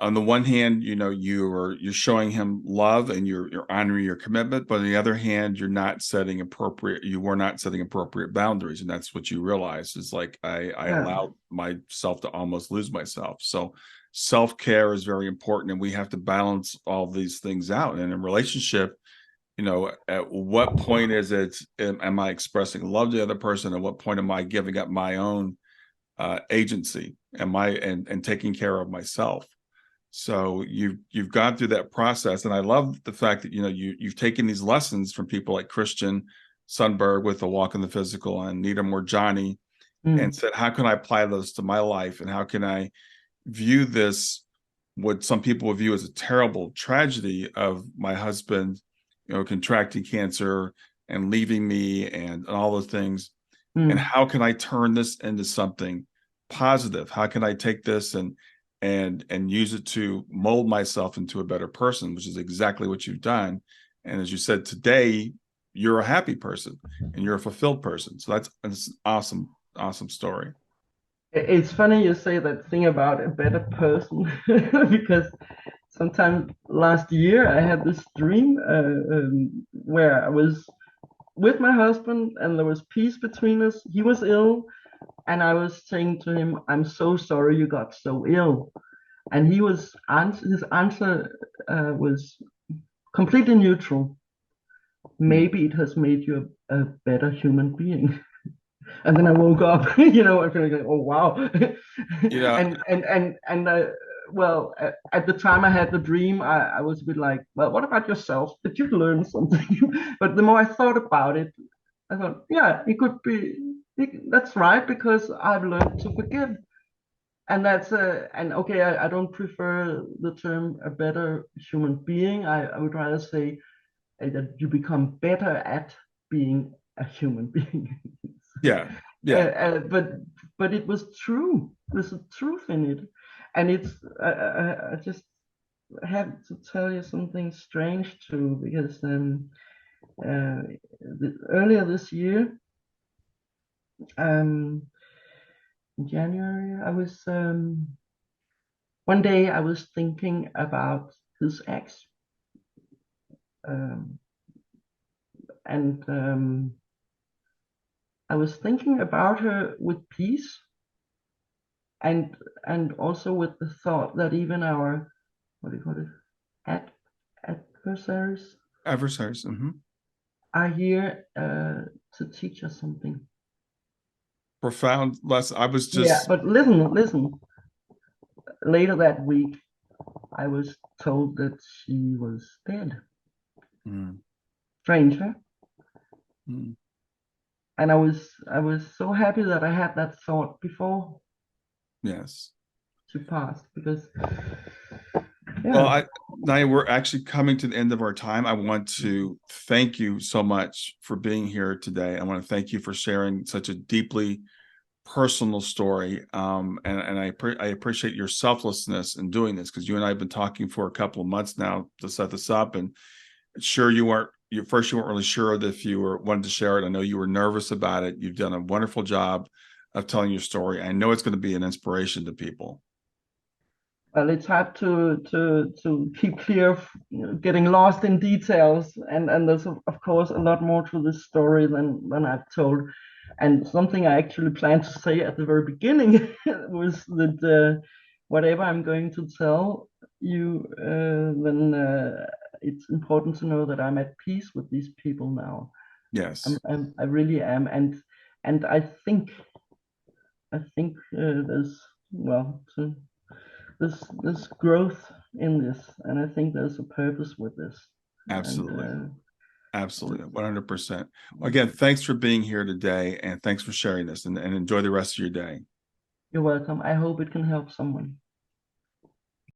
S1: on the one hand, you're showing him love and you're honoring your commitment, but on the other hand, you were not setting appropriate boundaries, and that's what you realize is like I
S2: Yeah.
S1: allowed myself to almost lose myself. So self-care is very important, and we have to balance all these things out. And in a relationship, at what point am I expressing love to the other person? At what point am I giving up my own agency? And taking care of myself? So you've gone through that process, and I love the fact that you've taken these lessons from people like Christian Sundberg with The Walk in the Physical and Needham or Johnny, and said, how can I apply those to my life, and how can I view this, what some people would view as a terrible tragedy of my husband, contracting cancer and leaving me and all those things, and how can I turn this into something positive? How can I take this and use it to mold myself into a better person, which is exactly what you've done. And as you said, today you're a happy person and you're a fulfilled person. So that's an awesome story.
S2: It's funny you say that thing about a better person because sometime last year I had this dream where I was with my husband and there was peace between us. He was ill, and I was saying to him, "I'm so sorry you got so ill." And his answer was completely neutral.
S1: Hmm.
S2: Maybe it has made you a better human being. And then I woke up, I feel like, oh wow.
S1: You know,
S2: And well, at the time I had the dream, I was a bit like, well, what about yourself? Did you learn something? But the more I thought about it, I thought, yeah, it could be. That's right, because I've learned to forgive, and and okay, I don't prefer the term a better human being. I would rather say that you become better at being a human being.
S1: yeah,
S2: uh,
S1: yeah,
S2: uh, but but it was true. There's a truth in it, and it's I just have to tell you something strange too, because earlier this year, um, in January, I was one day I was thinking about his ex, um, and I was thinking about her with peace, and also with the thought that even our, what do you call it, ad, adversaries
S1: adversaries.
S2: are here to teach us something.
S1: Profound lesson. I was
S2: Yeah,
S1: just
S2: but listen. Later that week, I was told that she was dead.
S1: mm,
S2: Strange, huh?
S1: mm.
S2: And I was so happy that I had that thought before
S1: Yes.
S2: she passed, because
S1: Well,
S2: yeah.
S1: Naja, we're actually coming to the end of our time. I want to thank you so much for being here today. I want to thank you for sharing such a deeply personal story. And I appreciate your selflessness in doing this, because you and I have been talking for a couple of months now to set this up. And sure, you weren't really sure that if you wanted to share it. I know you were nervous about it. You've done a wonderful job of telling your story. I know it's going to be an inspiration to people.
S2: Well, it's hard to keep clear of, getting lost in details, and there's of course a lot more to this story than I've told. And something I actually planned to say at the very beginning was that whatever I'm going to tell you, then it's important to know that I'm at peace with these people now.
S1: Yes,
S2: I really am, and I think there's, well, there's growth in this, and I think there's a purpose with this. And
S1: absolutely.
S2: and
S1: Absolutely, 100%. Again, thanks for being here today, and thanks for sharing this, and enjoy the rest of your day.
S2: you're welcome. I hope it can help someone.